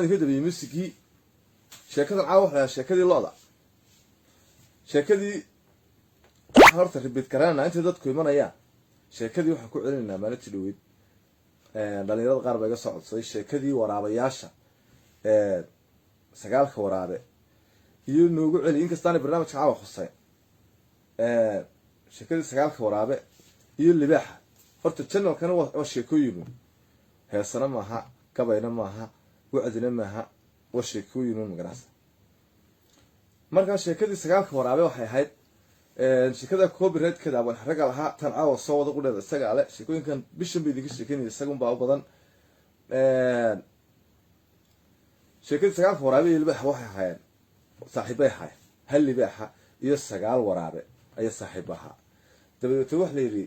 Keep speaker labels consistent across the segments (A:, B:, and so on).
A: waxaan idinka dabiyey musikii sheekadan caawa waxaa sheekadii looda sheekadii horta ribid garanayna inta dadku imanayaan sheekadii waxaan ku celinaynaa maalintii dhaweyd dhalinyarada qaar baa iga soo codsaday sheekadii waraabayaasha sagaalka waraabe iyo noogu celi inkastaana barnaamijka caawa khusay sheekadii sagaalka waraabe iyo libaaxa horta channelkana waa sheekooyin heesana maaha gabayna maaha wacdina maaha waa sheekooyin magarasa markaa sheekadii sagaalka waraabe waxay ahayd sheekada copyright-keeda abaan xaraga lahaa tan caawa soo wada qudheeda isaga ale sheekooyinkan bishan bay idinka sheekeynaya isagunbaa u badan sheekadii sagaalka waraabe iyo libaaxa waxay ahaayeen saaxiibbay ahaayeen hal libaaxa iyo sagaal waraabe ayaa saaxiib ahaa dabadeetna waxa la yidhi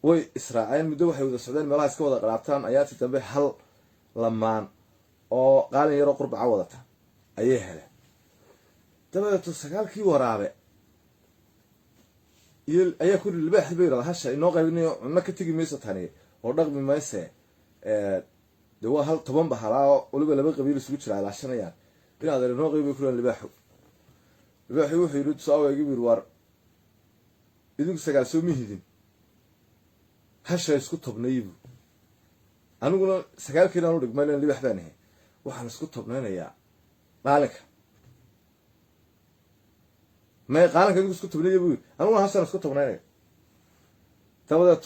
A: way israaceen muddo waxay wada socdeen meelaha iska wada qaraabtaan ayaati dambe hal lamaan oo qaalin yaroo qurbaca wadata ayay heleen dabadeeto sagaalkii waraabe iyo ayaa ku yidhi libaaxi bay yidhahda hasha inoo qaybinayo cunno ka tegi mayso tani oo dhaqmi mayse dee waa hal 10 bahalaa oo waliba laba qabiil isugu jira ilaashanayaan inaad inoo qayb bay ku leeyahay libaaxu wuxuu yidhi saaweegi bir war idinku sagaal soo mihidin hasha isku tobnaybu aniguna sagaalkiina aanu dhigmayna libaax baan ahay waxaan isku tobnaynayaa qaalinka ما قالك إنك سكت بني أبوي أنا ما هسنا سكت بني تبغى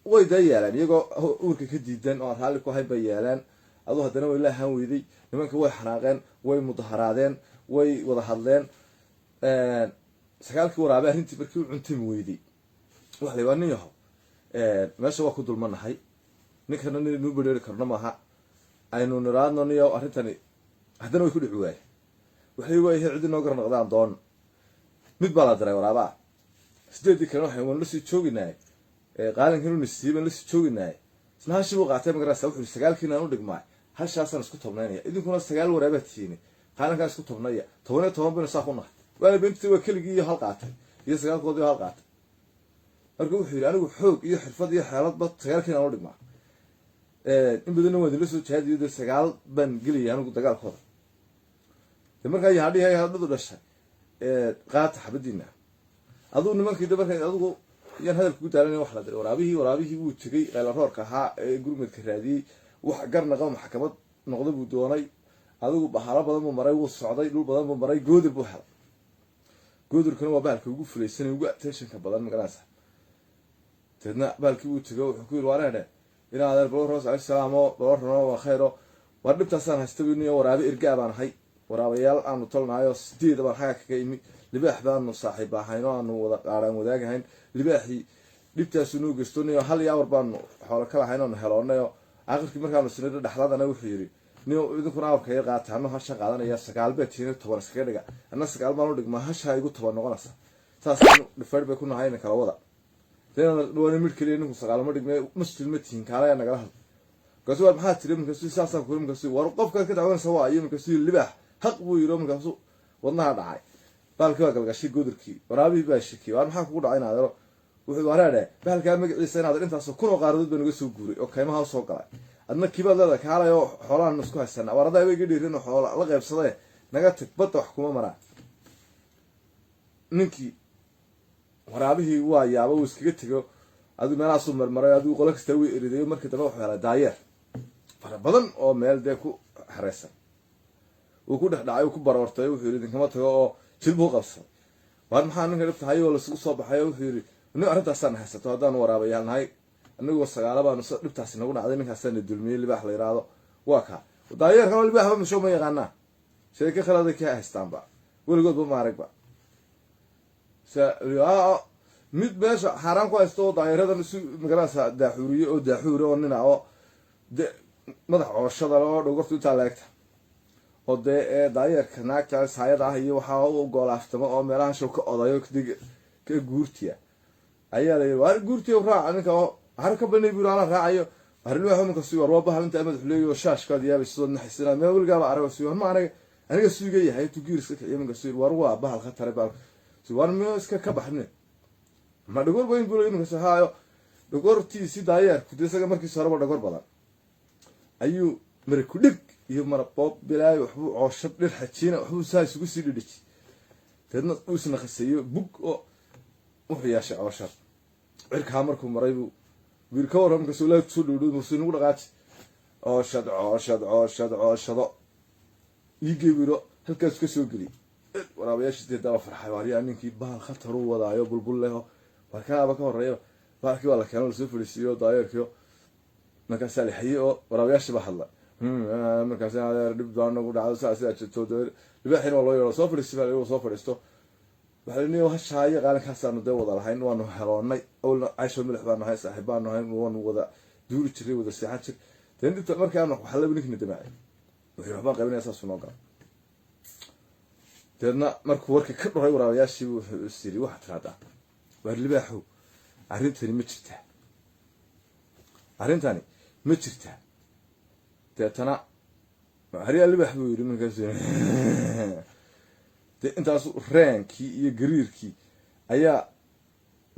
A: ويدايلان يجوا أورك كديدن أو هالك وهاي بيالان الله هدنا ولا هم ويدي لما كوا حراقين وي مظاهراتين وي وضحلين سكالك ورابع أنت بركيو عنتم ويدي وحلي واني يهو ما شو أخذ المن هاي نكنا نبدأ كرنا معها أنو نرادنا نيو أرنتني هدنا ويكون عواي وحلي ويه عندنا نقرن غدان دون mid baa la daray waraaba sideedii kale waxay wan la sii jooginaay qaalinkan uu nasiiban la sii jooginaay isna hashi buu qaatay magarasa wuxuu sagaalkiina aanu dhigmaay hashaasan isku tobnaynaya idinkuna sagaal waraaba tiini qaalinkan isku tobnaya 10 bin sax u nahay wala binti waa keligii iyo hal qaatay iyo sagaalkoodii hal qaatay markuu wuxuu yiri anigu xoog iyo xirfad iyo xeelad bad sagaalkiina aanu dhigmaa in badan waa la soo jeediyo sagaal ban geliya anigu dagaalkooda markaa yaadhihay hadadu dhashay qaata xabadiina aduu nimankii dabarka adigu yaan hadalku daalanay wax la diray waraabihii wuu tagay qayla roorka ahaa ee gurmadka raadiyay wax garnaqa maxkamad noqdo buu doonay adigu bahala badan buu maray wuu socday dhul badan buu maray goodir buu helay goodirkana waa baalka ugu fulaysanay ugu attentionka badan magaraasa tadna baalkii wuu tagay wuxuu ku yiri wareene ilaa adeer boqor salaamo boqorno waa khayro war dhibtaasaan haystay waraabi irgaa baan ahay waraabayaal aanu tolnaayo 8 baan xaga kaga imi libaax baanu saaxiib ahayno aanu wada qaaran wadaagahayn libaaxi dhibtaas inuu geystoonayo hal yaawar baanu xoolo kala hayno heloonayo aakhirkii markaanu sinada dhaxladana wuxuu yiri niyo idinkuna awrka ay qaataano hasha qaadanaya 9 beetiina 10 iskaga dhiga ana 9 baan u dhigma hasha igu 10 noqonaysa taas dhifar bay ku nahayna kala wada deena mid kaliya ninku 9 ma dhigmay muslimtiin kaalaya nagala hal gaasoo maxaa tiri markaa si saasan ku markaa si war qofka ka dacwanaysa waa iyo markaa si libaax حق بويرو مركاسو wadnaha dhacay baalka waa galgashi goodurkii waraabi baa shiki war maxaa kugu dhacay inaad wuxuu waraade baalka magaciisa inaad intaas ku noo qaardood baan uga soo guuray oo kaymaha soo galay adna kibaad leeda kaalayo xoolahan isku haysana warada ay iga dhiirin xoolo la qaybsaday naga tag bad wax kuma maraa ninkii waraabihii waa yaabo uu iskaga tago adu meelaha soo marmaray adu qolo kasta way iriday markii dambe wuxuu helay daayeer fara badan oo meel de ku xareysan وكل واحد عايو كبر ورطي وحيري إنك ما تجاه جلبه قصة وهذا محل إنك لفت هاي ولا صوب هاي وحيري إنه أردت أستنى حسيت هذا نورا بيان هاي إنه وصل على بقى نص لفت حسنا قلنا عادي إنك هستنى الدلمي اللي بحلي راضو واقع وضاير كانوا اللي بيحبوا مشوا ما يغنى شركة خلاص كده هستان بقى ويقول بمارك بقى ميت باش حرام كويس تو ضاير هذا نسو مقراصة دحورية أو دحورة وننا أو ماذا عشرة لو قلت تعلقت ودي داير كناكتا سايد هي waxa uu goolaaftamo oo meelaha shoo ka odayo ka guurtiya ayaa la war guurtiyo raac aniga harka banay buurana raacayo arrin waxa ma ka sii war wabaha inta madax leeyo shaashkaad yaabay soo naxisina ma walgaaba arago sii ma aniga suugay yahay tu giirska ka yeeman ka sii war waa bahal khatar baa sii war ma iska ka baxne ma dhagor weyn buu leeyahay ka haayo dhagortii si daayar ku deesaga markii soo rabo dhagor badan ayuu markuu dhig iyo maraboob bilaayo waxbuu cooshad dhir xajiina waxbuu saa isugu sii dhidhiji deedna uu isna khaseeyo bug oo wuxuu yeeshay cooshad cirkaa markuu maray buu wiil ka warram markaasuu ilaahay kusoo dhowdhow mursuu inagu dhaqaaji cooshado iigey wiilo halkaas ka soo geli waraabayaashii deedaa la farxay waariyaa ninkii bahal khatar u wadaayo bulbul leho warkaaba ka horreeya bahalkii waa la keeno lasoo fadhiisiiyo daayeerkiyo markaasaa la xayey oo waraabayaashii baa hadla markaas dhib baa nagu dhacdo saa jirto libaaxiina waa loo yeero soo fadhiisi baa soo fadhiisto waxaa leni hashaayo qaalinkaasaanu dee wada lahayn waanu heloonay awlna caysho milix baanu ahay saaxiib baanu ahayn waanu wada duuri jiray wada seexan jir dee inta markaan waxalaba ninkina damaacay wuxuu waxbaan qabinaya saasuu noo gala deedna markuu warkii ka dhuray waraabayaashii wuxuu is yiri waxaa tiraahdaa waar libaaxow arrintani ma jirtaa deetana haryaa libaax buu yidhi markaas dee intaasu reenkii iyo gariirkii ayaa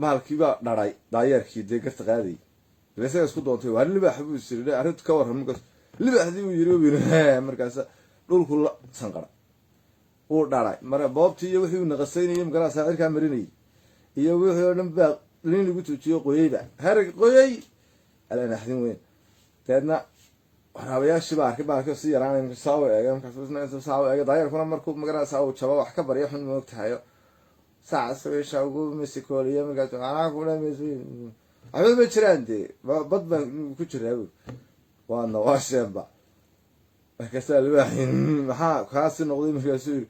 A: bahalkiibaa dharay daayeerkii dee garta qaadayay dee isaga isku doontay waar libaax buu is yiri arrintu ka warran markaas libaaxdii uu yiri markaasa dhulku la sanqara uu dharay mara boobtii iyo wixii uu naqasaynayay magaraasaa cirkaa marinayay iyo wixii oo dhan baa nin lagu tuujiyo qoyeyba harag qoyey ala naxdin weyn deedna waraabayaashii baa arkay baalkii si yaraanay marka saa u eegay markaas saa u eegay daayeerkuna markuu magaraasaa uu jabo wax ka barya xun moogtahayo saaca sabeesha ugu misikooliyo markaas anaa kuna misi waxba ma jiraan dee bad baan ku jiraa buur waadna waa sheeba markaasaa libaaxi maxaa kaasi noqday markaasuu yiri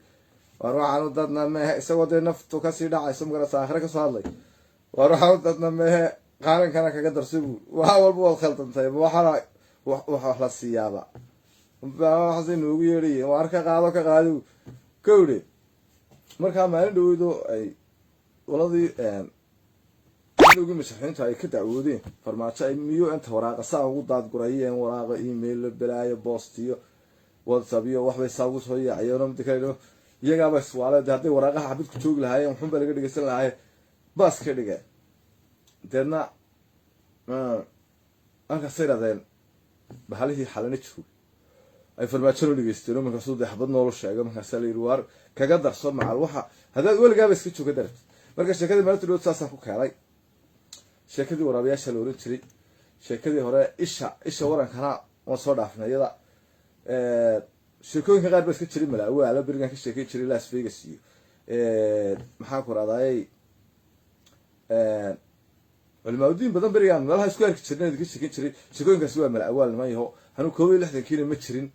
A: waar waxaanu dadna mehe isagoo dee naftu kasii dhacayso markaas aakhire kasoo hadlay waar waxaanu dadna mehe qaalinkana kaga darsay buur waxa walba waad khaldantay waxaana wax la siiyaaba waxaasay noogu yeedhaye waar ka qaado kawdhe markaa maalin dhaweydo ay waladii midowgii masharixiinta ay ka dacwoodeen farmaajo ay miyo inta waraaqa saa ugu daadgurayeen waraaqa email balaayo boostiyo whatsapp iyo waxbay saa ugu soo yaaciyeen mid kale iyagaaba iswaaleed hadday waraaqaha xabidku joogi lahaayeen waxunbaa laga dhegeysan lahaayeen baas ka dhigeen deedna markaasay yidhahdeen bahalihii xalana joog ay farmaajona dhegeysteen oo markaasuu dee xabad noolu sheegay markaasaa la yidhi waar kaga darso macal waxa haddaad weligaaba iska jooga darabti marka sheekadii maalinta dhood saasaan ku keenay sheekadii waraabayaasha la oran jiray sheekadii hore isha warankana waan soo dhaafnay iyada sheekooyinka qaar baa iska jiray malaawaala berigan ka sheekay jiray las vegas iyo maxaan ku raadayay culimaadudiin badan berigaan meelaha isku arki jirnay ka sheekan jiray sheekooyinkaasi waa malaawaal niman yaho hanuu 61 ma jirin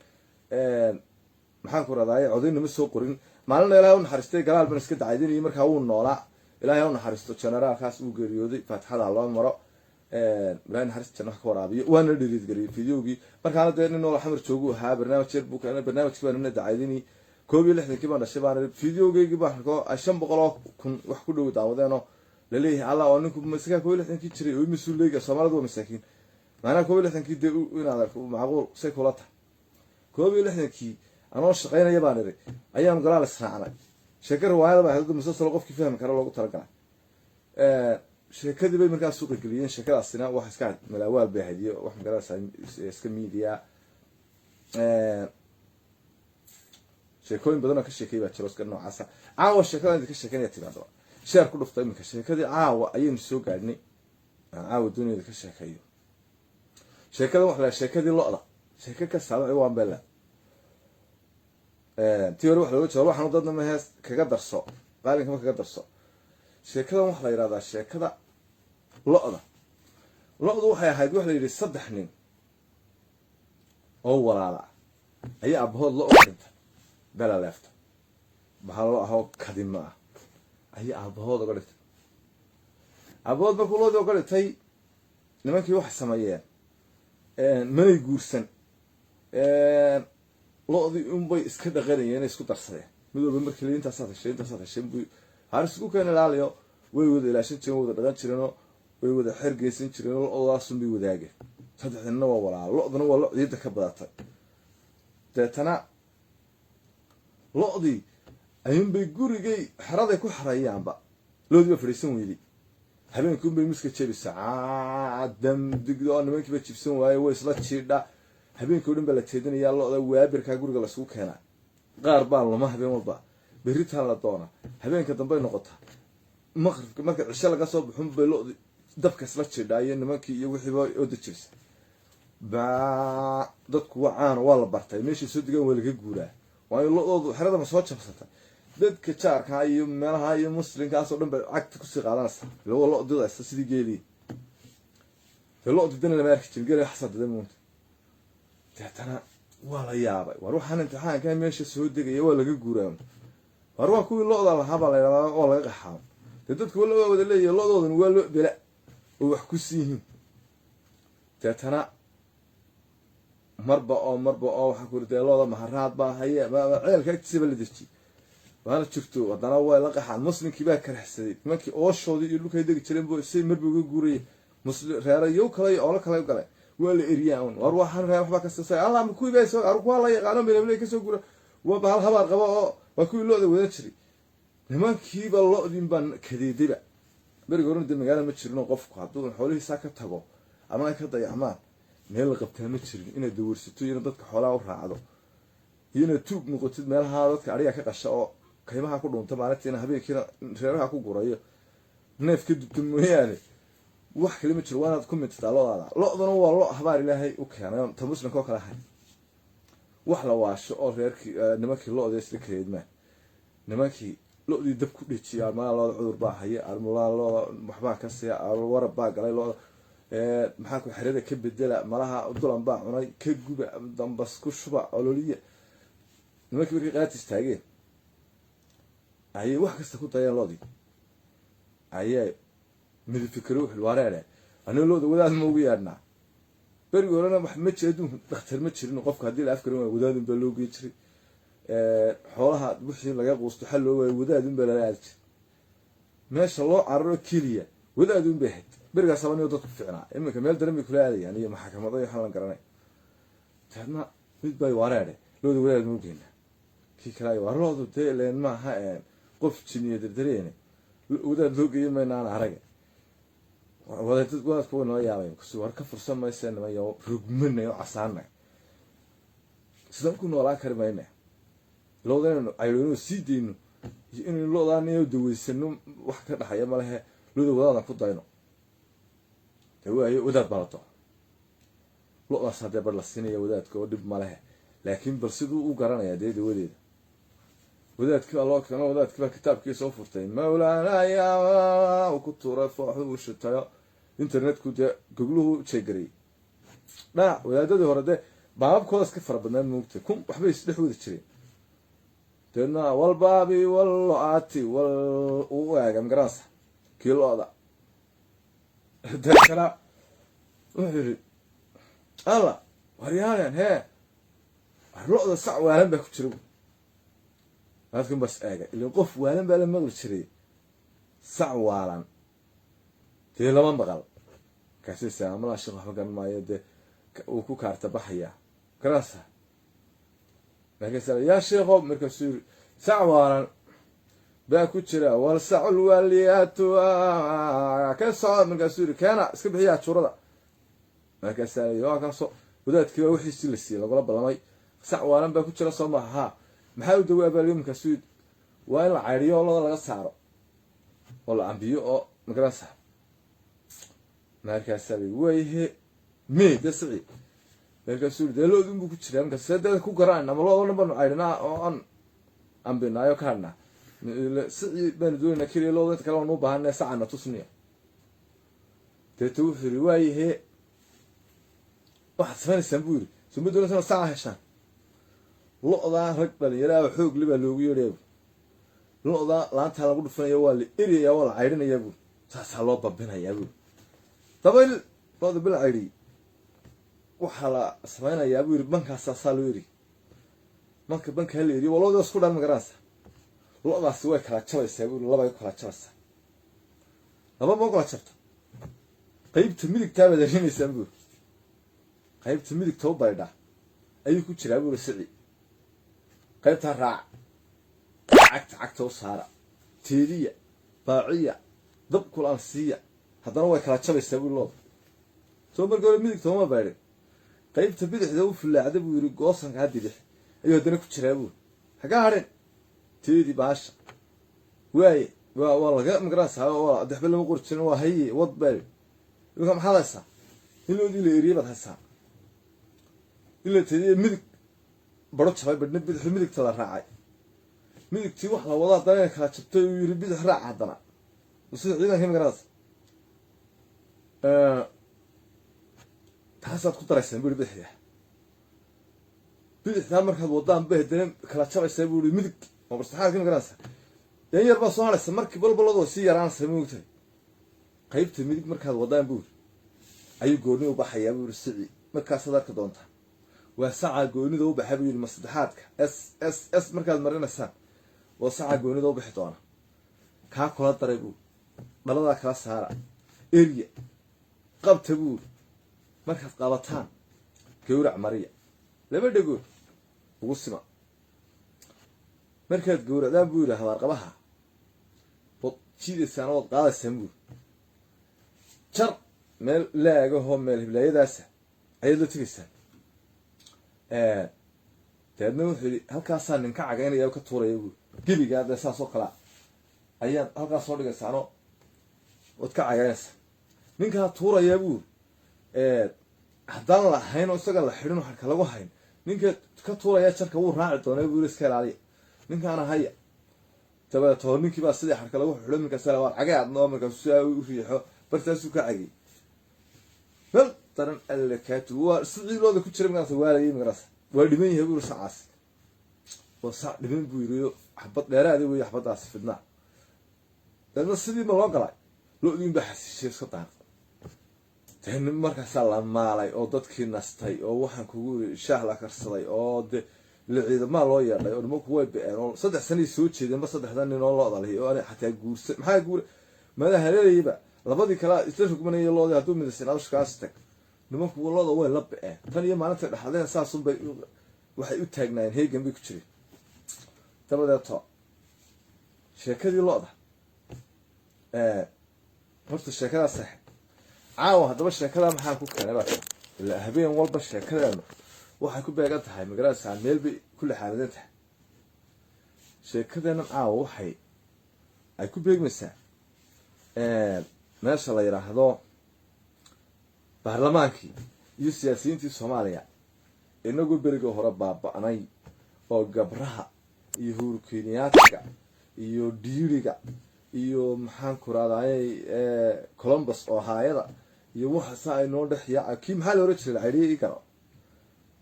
A: maxaan ku raadayay codayna ma soo qorin maalin ilaahay u naxariistay galaal ban iska dacaydinayay markaa wuu noolaa ilaahay u naxariisto generaalkaas uu geeriyooday faatixada loo maro ilaahay naxariista janno ka waraabiyo waana dhiriid gariyay fideogii markaana dee nin nool xamar joogu ahaa barnaamij yar buu keenay barnaamijkii baan nina dacaydinay 61 baan dhashay baan fideogeygii baan ko 500,000 wax ku dhow daawadeenoo laleeyahay allah oo ninku masakaa 61 jiray oo masuuliga Soomaalidu waa masaakiin maana 61 dee inaad arko macquul say kula tahay 61 anoo shaqeynaya baan iray ayaan galaal israacnay sheekar waayada baa hadda musalsal qofkii fahmi kara loogu talagalay sheekadii bay markaa suuqa geliyeen sheekadaasina wax iska malaawaal bay hadiyo wax magarasa iska media sheekooyin badan oo ka sheekay baa jiro iska noocaasa caawa sheekada ka sheekanaya timaado sheer ku dhuftay iminka sheekadii caawa ayaynu soo gaadhnay caawa dunida ka sheekayo sheekada wax la sheekadii lo'da sheeka ka saabay waan bela tiwar wax loo jeedo waxaan dadna ma hees kaga darso qaalinka ma kaga darso sheekada wax la yiraahdaa sheekada lo'da waxay ahayd wax la yiri 3 nin oo walaala ayaa abhood lo dhintay bela leefta bahalo aho kadima ayaa abhood uga dhintay abhood markuu loo uga dhintay nimankii wax sameeyeen manay guursan lo'dii unbay iska dhaqanayeen isku darsadeen mid walba markii intaas heshay buu haris ku keenay laaliyo way wada ilaashan jireen wada dhaqan jireen way wada xirgeysan jireen lo'daas unbay wadaageen saddexdana waa walaalo lo'dana waa lo'diida ka badatay deetana lo'dii ayuunbay gurigay xaraday ku xarayaanba lo'dii baa fadhiisan weyday habeenkii unbay miska jebisa dam digdo nimankiiba jibsan waaye way isla jiidha habeenkii oo dhan baa la jeedinayaa lo-da waabirkaa guriga lasuu keenaa qaar baa luma habeen walba berritaan la doonaa habeenka dambey noqotaa maqribka marka cisho laga soo baxun bay lo-di dabka isla jidhaayo nimankii iyo wixiiba ooda jirsa baa dadku waa caano waa la bartay meeshay soo degaan waa laga guuraa waayo lo-doodu xeradama soo jabsata dadka jaarkaa iyo meelaha iyo muslimkaas oo dhan bay cagta kusii qaadanaysa lawa lo-didaysa sidii geelii dee lo-didana lama arki jirin geeli xasadada muunta deetana waa la yaabay war waxaan imtixaankaa meesha soo degaya waa laga guuraa war waa kuwii lo-da lahaabaa la yidhahdaa waa laga qaxaamo dee dadku wala waa wada leeyahay lo-doodan waa lo bela oo wax ku sii yihiin deetana marba oo waxaa ku dee lo-da maharaad baa haye ceelka agtiisaba la dejiyey waana jirto haddana way la qaxaan muslimkii baa karaxsaday nimankii ooshoodii iyo dhulkay degi jireen bo say marba uga guurayay muslim reerayow kale iyo oolo kale galay waa la eriyaa un war waxaan reer waxbaa kasoo allah ma kuwii baa soo kuwaa la yaqaano meelay kasoo guura waa bahal habaar qaba oo waa kuwii lo-da wada jiray nimankiiba lo-diin baan kadeedayba beriga horena dee magaala ma jirinoo qofku hadduu xoolihiisaa ka tago ama ay ka dayacmaan meel la qabtaa ma jirin inaad dawarsato iyo inaad dadka xoolaha u raacdo iyo inaad tuug noqotid meelaha dadka ariga ka qasha oo kaymaha ku dhunta maalintiina habeenkiina reeraha ku gurayo neef ka dubta mooyaane wax kale ma jiro waa inaad ku midtaa lo-daada lo-duna waa lo habaar ilaahay u keenay ta muslimka oo kale ahay wax la waasho oo reerkii nimankii lo-da isla kareedmaan nimankii lo-dii dab ku dhejiya armalaa looda cudur baa haya armalaa looda waxbaa ka siya warab baa galay looda maxaa ku xerada ka bedela malaha dulan baa cunay ka guba dambas ku shuba ololiya nimankii markay qaatis taageen ayay wax kasta ku dayeen lo-dii ayay midab fikiro wuxuu wareere anoo lo-da wadaad ma ugu yeedhnaa berigi horena wax ma jiro adduunka dhakhtar ma jirin qofka haddii la afkarin waa wadaadun baa loo gey jiray xoolaha wixii laga quusto xal loo waayo wadaadun baa lala aadi jiray meesha loo cararo keliya wadaadun bay ahayd berigaas habaniyo dadku ficnaa iminka meel daran bay kula aadayaan iyo maxakamado iyo xalan garanay taadna mid bay wareere lo-da wadaad ma ugeynaa kii kale waa lo-du dee leen maaha qof jiniyo dardareene wadaad loo geeyo maynaan araga wadaadku way nala yaabay kasi war ka fursan mayse nimayo rogmanayo casaanay sidaan ku noolaa kari mayna lo-da inaynu cayrino sii dayno iyo inaynu lo-daanayo daweysano wax ka dhaxaya malehe lo-da wadaadan ku dayno dee waayo wadaad baa la doo lo-daas haddee bar la siinaya wadaadka oo dhib malehe laakiin bal siduu u garanayaa dee dawadeeda wadaadkii baa loo keeno wadaadkii baa kitaabkii soo furtay mawlaanaya uu ku tuuray fooxdu uu shitayo internetku dee gogluhu jeegarayay dhanac wadaadadii hore dee baababkooda iska fara badnaan moogtay kun waxbay isdhex wada jireen deedna walbaabi wal lo-aati wal uu eega magaranaysa kii lo-da deekana wuxuu yidhi alla waryaalan hee lo-da sac waalan baa ku jira wadaadkan bas eega ilaa qof waalan baa la maqli jiray sac waalan dee lama maqal markaasi saamala sheekh waxba garan maayo dee uu ku kaarta baxayaa garanaysa markaasa yaa sheekho markaasuu yiri sac waalan baa ku jira wal sacul waaliyaatu ka soco markaasuu yiri keena iska bixiyaa juurada markaasa waa kaasoo wadaadkii baa wixiisii la siiyey lagula ballamay sac waalan baa ku jira soo maaha haa maxaa u dawaa baa markaasuu waa in la cayriyo oo loda laga saaro oo la ambiyo oo magaranaysa markaasaa wayhe mee dasci markaasuu dee lo-dun buu ku jiraa markaas seedeeda ku garaan ama lo-da dhan baanu cayrinaa oo aan ambinaayo ka hadhnaa sici baanu doonaynaa keliya lo-da inta kale waanu u baahanay sacana tusniya deeta wuxuu yiri waayahe waxaad sameynaysaan buu yiri suma doonaysaan saca heshaan lo-daa rag dhalinyaraha xoog li baa loogu yeedhaya lo-daa laantaa lagu dhufanayo waa la eryayaa waa la cayrinayaa buuri saasaa loo babinayaa buuri dabayl lo-da bil cayriyey waxaa la sameynayaa buu yiri bankaas saasaa loo eriy marka bankaa la eriyo waa lo-da isku dhan magaranaysa lo-daasi way kala jabaysaa buuri labay kala jabaysaa laba ma kala jabta qaybta midigtaa baad erinaysaan buuri qaybta midigta u baydhaa ayuu ku jiraa buuri sici qaybtaa raac cagta u saara teediya baaciya dab kulansiiya haddana way kala jabaysaa buuri looda soo marka hore midigta uma baydhin qaybta bidixda u filaacda buu yiri goosanka bidix ayuu hadana ku jiraa buu haga harin teedi baasha waaye waa laga magarasa oo daxbal lama qortin waa haye wad bal wuxuu ma xalaysa inuu dii leeriye bad haysa ila teedi midig baro jabay badna bidix midigta la raacay midigtii wax la wada dareen kala jabtay uu yiri bidix raac hadana وصير عيدان هم جراس تحسد كتر يسمى بيقول بيحيى بيحيى مركز وضام به دين كلا شباب يسمى بيقول مدك ما بستحق هم جراس يعني يربى صار السمرك بلبلض وسياران سموته قيبت مدك مركز وضام بيقول أي جوني وبحيى بيقول السعي مركز صدق دونته وساعة جوني ذو بحبي المصدحاتك اس مركز مرينا الساعة وساعة جوني ذو بحيطانه كاكولا طريبو دلدا كلا سارا اريا قبت بو markaad qabataan gowrac mariya laba dhagood ugu sima markaad gowracdaan buu yiraahdaa qabaha bad jiidaysan oo qaadaysan buu jar meel laagaho meel hiblayadaas ayaad la tigaysan taadna wuxuu halkaas ninka cagaynaya ka tuuraya buu gibiga saas oo kala ayaad halkaas soo dhigaysaano wad ka cagaynaysa ninka tuuraya buu haddaan la hayn oo isaga la xidhin waxa lagu hayn ninka ka tuuraya jarka uu raaci doonay buu iska ilaaliya ninkaana haya tabato ninkii baa sidii xarka lagu xidho ninka sala waa cagaad noo marka uu riixo bartaas uu ka cagay bal taran alkaatu waa sidii looda ku jiray markaas waalayay markaas waa dhiman yahay buu saacas oo saac dhiman buu yiri xabad dheeraad weey xabadaas fidnaa dadna sidii ma loo galay loodin baxashiis ka taaq tan markaas la maalay oo dadkii nastay oo waxaan kugu shaah la karsaday oo la ciidama loo yeedhay oo nimanku way been oo 3 sano soo jeedeen ba 3 nin oo loo dalay oo xataa guursa maxaa guur madax haleeyba labadii kala isla rugmanay loo haduu midaysan awshkaas tag nimanku looda way la been tan iyo maalinta dhaxdeen saasun bay waxay u taagnaayeen heegan bay ku jireen tabadeeto sheekadii looda horta sheekada sax caawa hadaba sheekada maxaa ku keenay baa ila habeen walba sheekada waxay ku beegan tahay magaalada meel bay kulli xaaladeen tahay sheekadana caawa waxay ay ku beegmaysaa meesha la yiraahdo baarlamaankii iyo siyaasiyiintii Soomaaliya inagu beriga hore baaba'nay oo gabraha iyo hurkiyaadka iyo diiriga iyo maxaan ku raadayay Columbus oo haayada iyo waxa saay noo dhaxyaa kii maxaa loo rajiray xiriir karo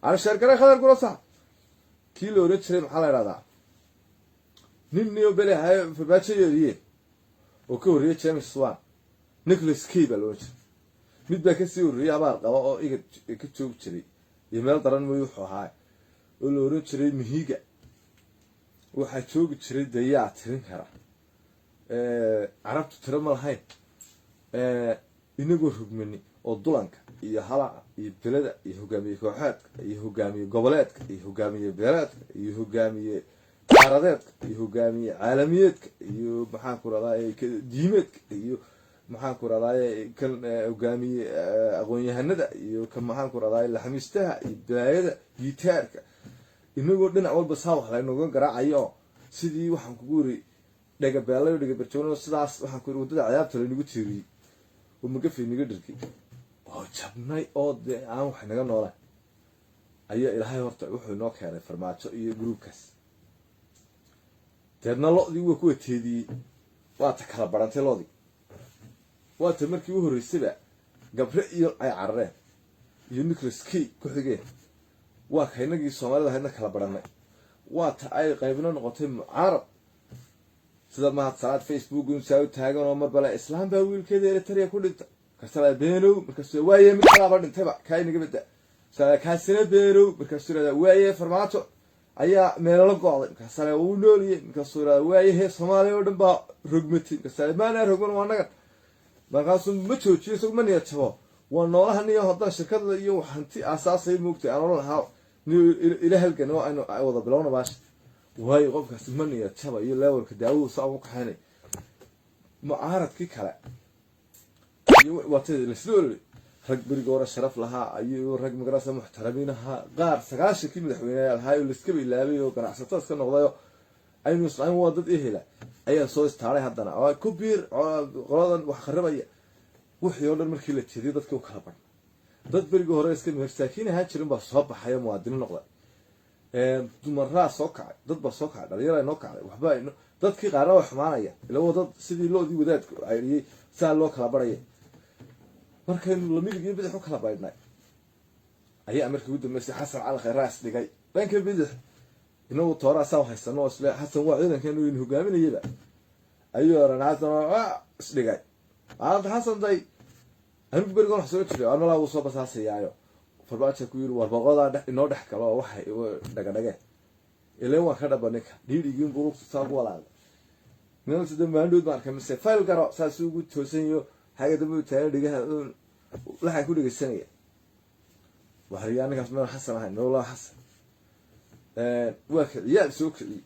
A: aan shirkada khadar gurasa kii loo rajiray maxaa la yiraahdaa nin niyo bele hay fabaacheeyay oo ka horreeyay James Wan Nicholas Cable loo rajiray mid baa ka sii horreeyay abaar qaba oo iga ka joog jiray iyo meel daran way wuxuu ahaa oo loo rajiray Mihiga waxa joog jiray dayac tirin kara عرفت ترى ما هاي إنه رجمني الضلانك يهلا يبلد يهجمي كوحات يهجمي قبلات يهجمي بلاد يهجمي عرضات يهجمي عالميات محاكر على ديمت محاكر على كل يهجمي أغني هندا كم محاكر على الحميستها يبلد يتارك إنه قلنا أول بصاوح لأنه قلنا قراء أيام سيدي وحنكوري dhaga beelayo dhaga barjoono sidaas waxaan ku wadada ciyaarta la nagu tiiriyay oo maga fiimiga dhirkii oo jabnay oo aan wax naga noolay ayaa ilaahay horta wuxuu noo keenay farmaajo iyo groupkaas teedna loodii way ku teediyay waa ta kala barantay loodii waa ta markii uu horeysayba gabre iyo ay carreen iyo Nicholas Cage ku xigeen waa kaynagii Soomaalida hayna kala baranay waa ta ay qaybino noqotay mucaarad sida ma had Facebook in soo taagan oo marbala islaam baa wiilkeeda Eritrea ku dhintay kasala beenow markaas waaye mid kala ba dhintay ba kayniga bada sala kaasina beenow markaas sura waaye farmaajo ayaa meel la go'day kasala uu nooliyay markaas sura waaye Soomaaliya oo dhan ba rugmatay kasala maana rugman wanaga markaas ma joojiyo soo maniya tabo waa noolahan iyo hadda shirkadda iyo hanti asaasay moogtay aan lahaa ila halkan oo aynu wada bilowna baash واي قفك سمني يا شباب يلاور كداوود صعب كحني معارض كي كلا واتد السلول rag beriga hore sharaf lahaa ayuu rag magarasa muxtaramiin ahaa qaar 90kii madaxweynayaal ahaa oo liska bilaabay oo ganacsato iska noqday aynu islaan waa dad ehela ayaa soo istaaray haddana oo ku biir qoladan wax kharibaya wixii oo dhan markii la jeediyay dadka u kala badh dad beriga hore iska meersaakiin ahaa jirin baa soo baxay muwaadiniin noqday dumaraa soo kacay dad baa soo kacay dhalinyaro ay noo kacday waxba dadkii qaarna waa xumaanaya ilaa dad sidii loodii wadaadku cayriyay saa loo kala baraya markaynu lamidigi bidix u kala baydhnay ayaa markii ugu dambeysay xasan cali khayraas dhigay dhanka bidix inuu toora saa haysano isla xasan waa ciidankan uu hogaaminayaba ayuu ranaadno isdhigay xasan day anigu berigoon wax soo jiray anala uu soo basaasayaayo farmaajo ku yiri war boqoda inoo dhex galo waxay dhagadhage ilaa waa ka dhabaninka dhiidigin buu soo walaal nin sida maandhood marka mise file garo saas ugu toosanyo haga dambe taay dhigaha waxa ku dhigaysanaya waxyaanahaas ma xasan ahayn wala xasan waa ka ciyaal soo kiciyay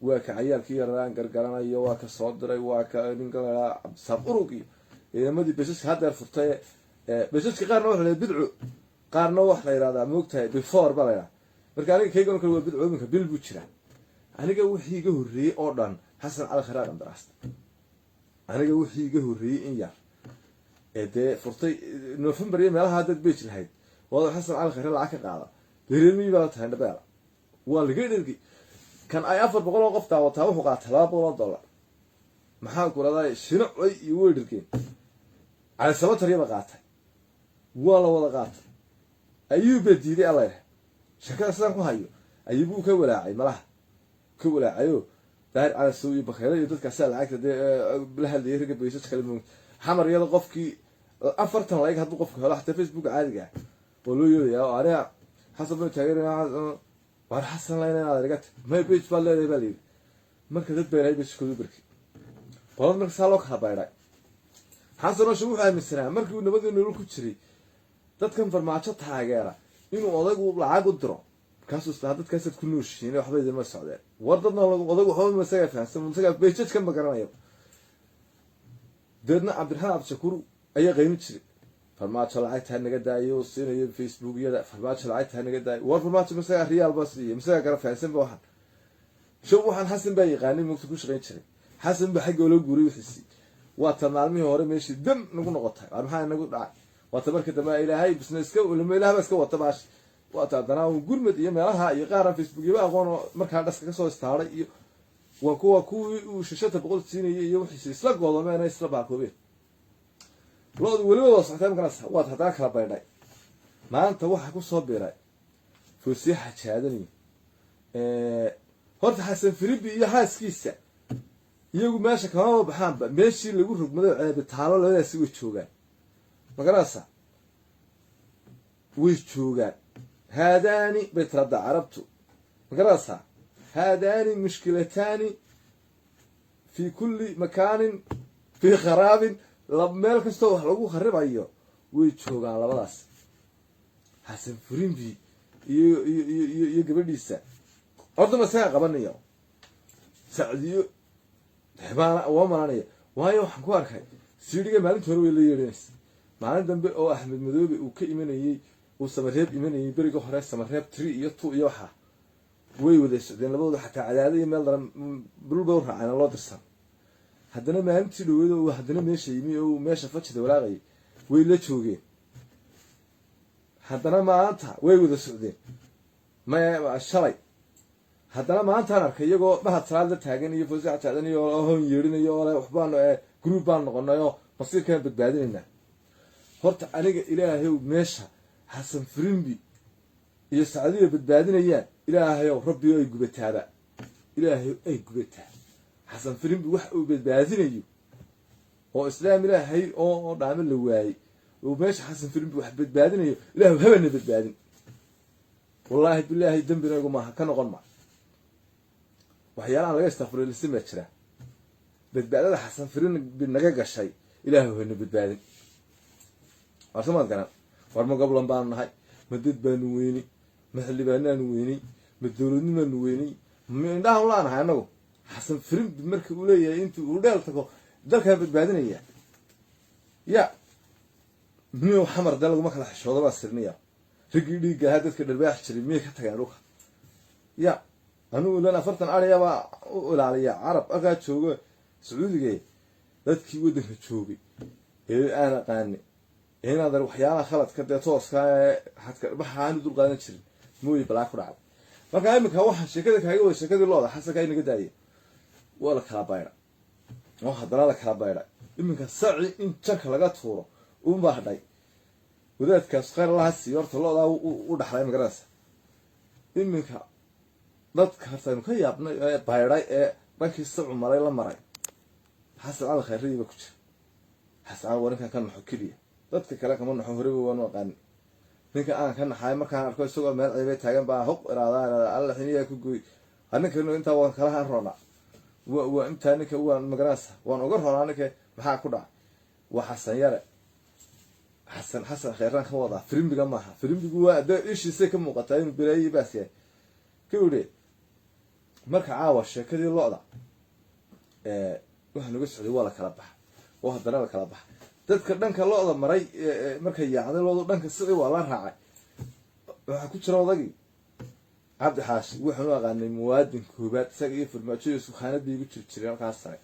A: waa ka ciyaalkii yaraan gargaranayo waa ka soo diray waa ka ninka saburugi eemadii beesha hadda furtay beesha qaarna wax la bidco qaarna wax la yiraahdaa moogtahay before balaya marka aniga kaygan kale waa bidco minka bil buu jiraa aniga wixii iga horeeyay oo dhan xasan cali khayraad andaraasta aniga wixii iga horeeyay in yar de furtay November iyo meelaha dad beej lahayd wada xasan cali khayraad lacag ka qaada beerimi baa tahay dhabeela waa laga dhirgi kan ay 400 qof taawataa wuxuu qaatay $200 maxaa ku raday shino ay iyo weerarkeen على سبب تريبا قاطع ولا ولا قاطع أيوب بديدي الله شكل سانكو هايو أيوبو كولاعي ملاح كولاعيو داير على السوي بخير يدك كسل عكس ده بله اللي يركب بيسوس كلمة حمر يلا قفكي أفرتنا لايك هذا قفك هلا حتى فيسبوك عادي قاعد قولوا يا أنا حسب تغيير وأنا حسن لنا هذا رجعت ما يبيش بالله يبالي مركز بيراي بس كله بركي والله مركز سالوك هبايراي حسن وشو حامي السلام مركب نبض نقول كتشري تذكر فرماتش تاجرة إنه أضاق وبلعاق الدرا كاسوس هذا كاسة كنوش يعني واحد زي ما السعودية وردنا أضاق وحاول مساجد فهسه مساجد بيجت كم بكرنا يوم درنا عبد الرحمن عبد الشكور أي غير تشري فرماتش لعيت هالنجدة يوصينا يوم فيسبوك يدا فرماتش لعيت هالنجدة وفرماتش مساجد ريال بصري مساجد كرا فهسه بواحد شو واحد حسن باي غاني مكتوبش غير تشري حسن بحق ولو جوري وحسي واتمالمي هوري ماشي دم نقول نقطة أربعة نقول دع واتبرك دماء إلهي بس نسكو ولما إله بس كو واتباش واتدنا ونقول مدي مالها يقارن فيسبوك يبقى قانو مركز دست كسو استعارة وكو وشاشة بقول سيني يوحي يسلق والله ما أنا يسلق بعكوبي ولو وصحتها ممكن أصح واتحتها كربايناي ما أنت واحد كو صبيراي فسيحة شهادني هرت حسن فريبي يحاس كيسة iyagu meesha kama baxaanba meeshii lagu rugmado ceebitaalo labadaasi way joogaan magarasa way joogaan haadaani bitrada carabtu magarasa haadaani mushkilataani fi kulli makaanin fi kharaabin meel kastoo wax lagu kharibayo way joogaan labadaas xasan furimbi iyo gabadhiisa orda masaga qabanayo saadiyo حبانا ومرانية وهاي وحن كواركاي سيرجع مالين تروي اللي يرنس مالين دم بأو أحمد مذوبي وكإيماني وسمرهب إيماني بريقو حراس سمرهب تري يطو يوحى ويودش لأن لبعض حتى عدالي مال درم بالبورها عن الله درسان حدنا ما أنت لويد وحدنا ماشي يمي أو ماشي فتش دولاغي ويلا تشوجي حدنا ما أنت ويودش ده ما الشري haddana maanta aan arkay iyagoo mahad salaada taagan iyo foosac taagan iyo hoon yeerinayo wala waxbaan group baan noqonayo basiirkan badbaadinayna horta aniga ilaahay meesha xasan firimbi iyo saacadiyo badbaadinayaan ilaahay rabbi ay gubataaba ilaahay ay gubataa xasan firimbi wax uu badbaadinayo oo islaam ilaahay oo dhaamin la waayay oo meesha xasan firimbi wax badbaadinayo ilaahay habana badbaadin wallahi billahi dambinagu ma ka noqon ma waxyaalaha laga istaafuro lisima jira badbaadada xasan firin binaga gashay ilaahay wuxuu badbaadin warsamad garan war ma goblan baan nahay ma dad baan weeni ma xilibaan weeni ma dawladnimo weeni ma indhaha u laanahay anagu xasan firin markii uu leeyahay intuu u dheel tago dalka badbaadinaya ya من حمر ده لقمة كلا حشوده ما سرنيا رجلي جهاد كده الباح شري مية كتجان روح يا أنا ولا أنا فرتن عليا ولا عليا عرب أقعد شو سعودي جاي لا تكيود في شوبي أنا قاني هنا ذا وحيانا خلط كده توص كا حتى بحان دول قاعدين شري مو يبلاك رعب ما كان مك هو شكله كهيو شكله الله حاسة كاين قداية ولا كلابايرة واحد لا كلابايرة إمك السعي إن شكل لقى صورة وما هداي وذات كسخير الله السيارة الله ودحرين مقراس إمك ضد كارتين كي ابن بايراي بنك السبع مراي لا مراي حسب على خيريه بكتر حسب على ورنك كان حكيليه ضدك كلا كمان حوري وانا قان ninka aan ka naxay markaan arko isagoo meel ciibay taagan baa hub iraadaan alla xiniya ku gooy anaka inta waan kala han roona waa inta ninka waan magaraasa waan uga roona ninka maxaa ku dhacay waa xasan yare xasan khayran ka wada firimbiga maaha firimbigu waa ishiisa ka muuqata inuu bilaayay baasiyay كودي مركا عاوة شكلي اللقطة وحنا نقصد ولا كلبح واحد ولا كلبح تذكر دنك اللقطة مري مركا يعني اللقطة دنك السري ولا راعي وحكون شروا ضقي عبد حاشي وحنا غني مواد كوبات سقي في الماتشي سبحانه بيجي تشتري كاسة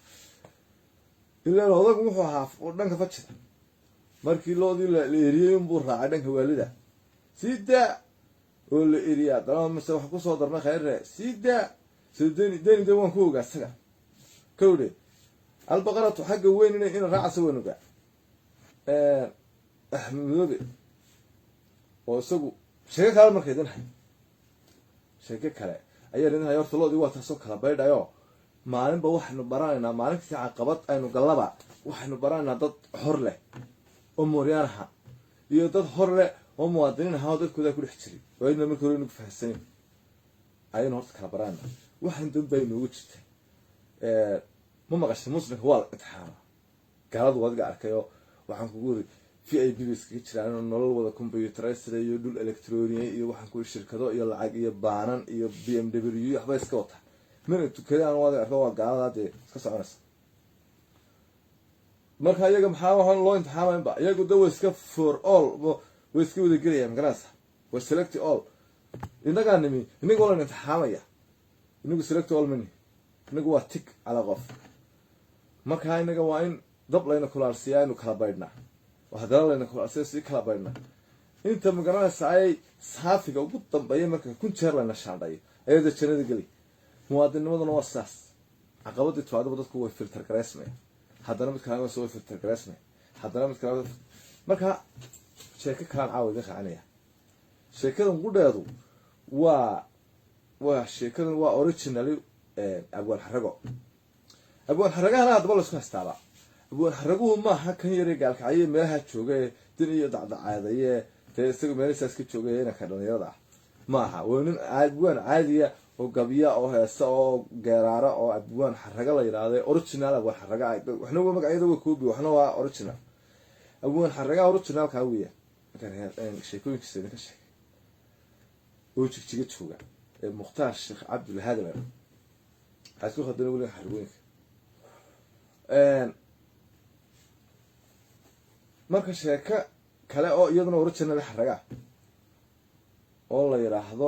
A: إلا اللقطة مو حاف ودنك فتشة مركي اللقطة اللي برا دنك والده سيدا ولا إريا طالما مسوي حكوا صدر ما خير سيدا سيدني دني دوان كوجا سكا كودي البقرة حق وين إن الرعس وين وقع أحمد وسقو شيء كلام مركزين حي شيء كلام أيه لأنها يرث الله دي واتسوق كلا بيدا يو ما نبى وحنا برانا ما نكسي عقبات أنو قلبا وحنا برانا ضد حرلة أموريانها يضد حرلة ومواطنين هذا كل حشري وإننا من كلنا نفهسين عين هرت كبران واحد دون بين وجهته ما قش مسلم هو الاتحاد قالوا وضع أركيو وحن كقول في أي بيس كتير لأنه نقول ولا كمبيوتر يسري يدل إلكتروني وحن كل الشركات يلا عاقية بانن بي إم دبليو يحبس سكوتها من التكلم عن وضع أركيو قالوا هذا كسر ناس ما كان يجمع حاول الله انتحام بقى يجوا دوس كف for all ويسكي وده قريه مقراصة وسلكت all إنك أنمي إنك ولا نتحامية إنك سلكت all مني إنك واتك على غف ما كان إنك وين ضبط لنا كل أرسيان وكلا بيرنا وهذا لنا كل أرسيان كلا بيرنا أنت مقراصة أي صحافي أو بطل بيمك كنت شر لنا الشعبية أيضا تشني قلي مواطن مدن واساس عقبات التوعد بدك هو فلتر كراسمه هذا أنا بتكلم سوي فلتر كراسمه هذا أنا بتكلم ما كان شركة كان عاود يخ عليها شركة نقول هذا وشركة أوريجينالي أبو الحرقة أنا هذا بالله سكان استعلا أبو الحرقة ما كان يرجع الكعية ما هتشوجه دنيا ضع عادية تسوي ما يساس كتشوجه هنا كانوا يضع معها وين عادية وقبية أو هسا أو جرارة أو أبوان حرقة لا يراده أوريجينال أبو الحرقة وإحنا هو مقعد وكوبي وإحنا هو أوريجينال أبوان حرقة أوريجينال كهوية كان شيء كسر كشيء وشيء تشوجه مختار الشيخ عبد الهادي حاسكو خدنا نقول حرقوينك marka sheeka kale oo iyaduna original xaraga oo la yiraahdo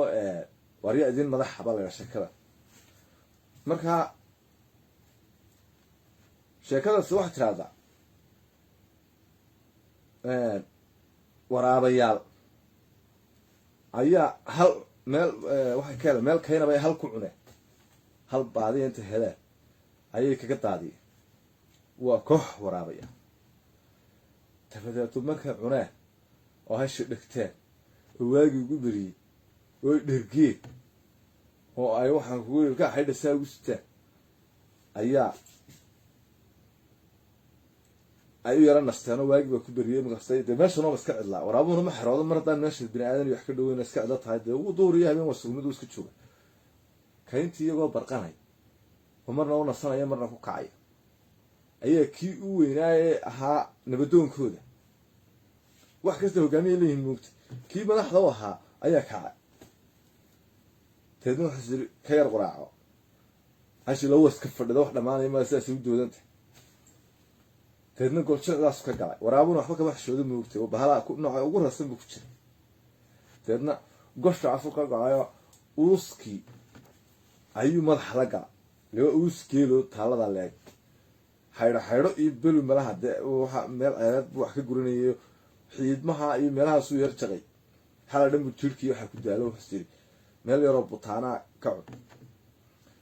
A: wariya idin madax baa la sheekada marka sheekada soo wax tiraada waraabayaal ayaa hal meel waxa kale meel kayna bay hal ku cunay hal baadi inta heleen ayay kaga daadiyeen waa koox waraabaya تفضلت مركب عناه وهش دكتان وواجي جبري ودرجي هو أيوة حنقول كا حيد ساوي ستة أيوة يرى نستانه واجي وكبري مقصدي ده ماشي أنا بس كعد لا ورابونه محراد مرة الناس البني آدم يحكي له الناس كعدات هذا ودوري هذي وصل مدوس كتشوفه كاينتي يبغى برقاني ومرة ونصنا أيام مرة كوكاي أيه كي ويناي ها نبدون كوده wax kasta hogaamiye leeyihiin moogta kii madaxda u ahaa ayaa kacay teedna xisir ka yar quraaco ashi loo waska fadhido wax dhamaanay ma saas u doodanta deedna golshadaas ka galay waraabuna waxba kama xishoodo moogtay oo bahala ku nooca ugu rasan buu ku jiray deedna gosha afu ka gacayo uuski ayuu madax la gaa loo uuskeelo taalada leeg hayro iyo belu malaha waxa meel aad wax ka guranayo xiidmaha iyo meelaha soo yar jaqay hala dhanbu jirkii waxa ku daalo xisiri meel yar oo butaana ka cod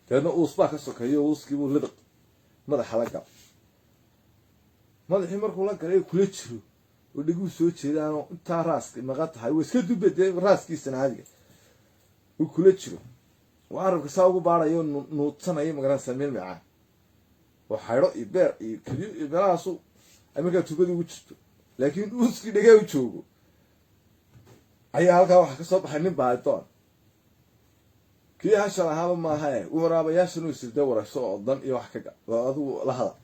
A: deedna uusba ka sokayo uuskii buu lidq madaxa la gaa madaxii markuu la galay kula jiro oo dhigu soo jeedaan inta raaska maqa tahay way iska dubadee raaskiisana caadiga uu kula jiro waarabka saa ugu baarayo nuudsanayo magaranaysa meel macaan oo hayro iyo beer iyo kaliyo iyo meelahaasu ay markaa tubada ugu jirto laakiin uuskii dhagaa u joogo ayaa halkaa waxa ka soo baxay nin baaydoon kii hashan ahaaba maaha waraabayaashan uu sirda warayso oo dan iyo wax kaga waa adigu la hada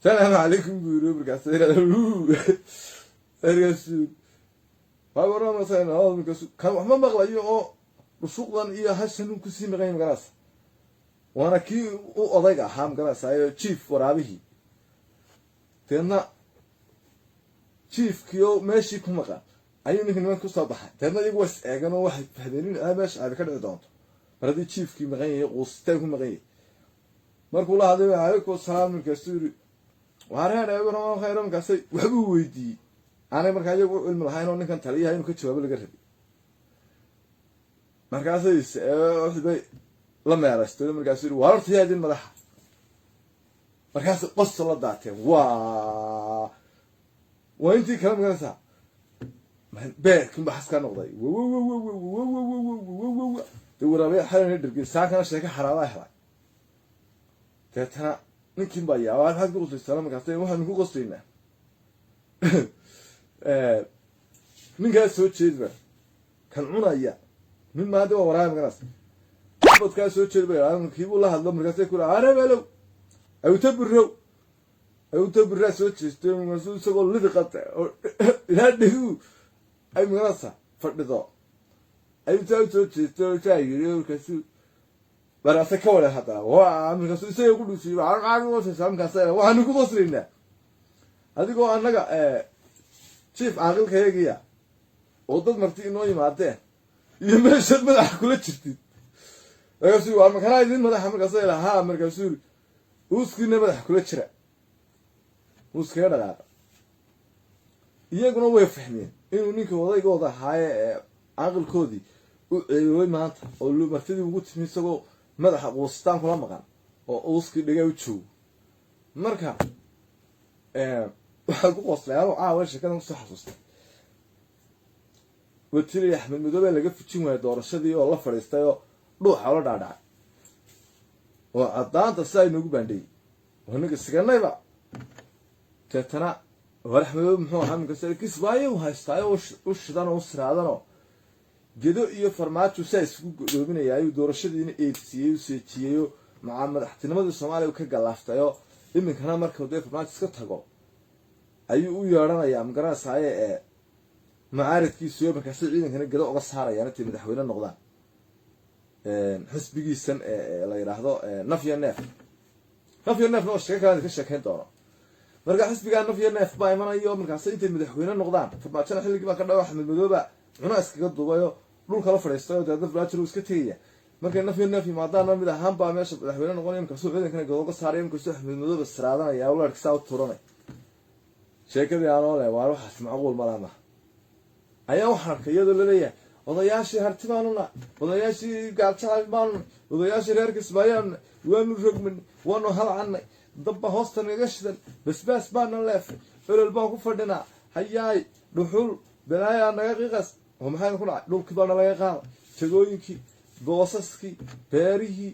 A: السلام عليكم بيروبرك أرجع فورا مثلا هذا مكسو كان ما مغلى أو رسوقا إياه هالسنون كسين غير مقراص وأنا كي أضيق حام قراص هاي تشيف ورابيه تنا تشيف كيو ماشي كم مقا أيوني كنا كصباح تنا يقوس أجانا واحد هذين أباش على كذا دانت هذا تشيف كي مغني وستة مغني مركولا هذا عليك والسلام الكسور وهذا أبغى خيرهم كسي وحبوا ويدي أنا مركز يقول الملحين هون كان تليه هاي مكتشوا بالقرب مركز واحد لما يرستوا مركز يقول وارث هذه الملحة مركز قص الله دعته وأنتي كلام كذا بيت كم بحث كان نقضي تقول ربيع حلو ندرك ساعة كان شيء حرام أحلى تتنا نكين بايا وعلى هذا قصة السلام كاستين واحد نقول قصتنا من كان سوت شيء كان عنا إياه من ما هذا وراء مقراص بس كان سوت شيء أنا كيف والله هذا مركز يقول أنا ماله أو تبرر سوت شيء تقول سقول لذي قطع هذا هو أي مقراصة فرد أي سوت شيء تقول شيء كسو برا سكوله هذا وعم كسو يقول شيء عارف سام كسر وعنقول قصرنا هذا هو أنا شيف عقل كيجيا وضد مرتين نوعي ماته يمشي مدح كل شيء كسو وعم كنا عايزين مدح مركزي لها مركزي وسكينا مدح كل شيء وسكينا لا يجون ويفهمين إنه نيك وضعي قوضة هاي عقل كودي وين ما أنت أقول مرتين وجود مسكوا مدح وسطان كلام مكان وسكي دقيقة وشو مركا waxaan ku qoslay awal shaqadan soo xasuustay watiir Axmed Madoobe laga fujin waayay doorashadii oo la fariistay oo dhuuxa la dhaadhacay oo cadaanta say nagu bandhay wanaga siganayba teetana Axmed muxuu ahaa min kasoo kisbaayo haystay oo shidan oo siraadan oo gedo iyo farmaajo say isku goobinayay doorashadiina eedsiyay u seejiyay maca madaxtinimada Soomaaliya ka galaaftay oo iminkana markii uu farmaajo iska tago ayuu u yeeranayaa magaraasaaye macaaridkiisu iyo markaas ciidankana gado uga saarayaan intii madaxweyne noqdaan xisbigiisan la yiraahdo nafya neef oo sheekada ka sheekayn doono marka xisbiga nafya neef baa imanayo markaas intii madaxweyne noqdaan farmaajada xilligii baa ka dhaw Axmed Madoobe cuna iskaga duubayo dhulka la fadhiistayo dad farmaajada iska tagaya marka nafya neef maadaama mid ahaan baa meesha madaxweyne noqonaya markaas ciidankana gado uga saarayaan markaas Axmed Madoobe siraadanaya oo la arkay saa tuuranay sheekadii aan oo leh waa wax macquul malaha ayaa wax arkay iyadoo la leeyahay odayaashii hartibaanuna odayaashii gaaljaal odayaashii reer Kismaayo waanu rogmin waanu halcanay dabba hoosta naga shidan basbaas baana leefay olol baan ku fadhinaa hayaay dhuxul balaaya naga qiqas oo maxay ku dhacay dhulkii baa laga qaaday jagooyinkii boosaskii beerihii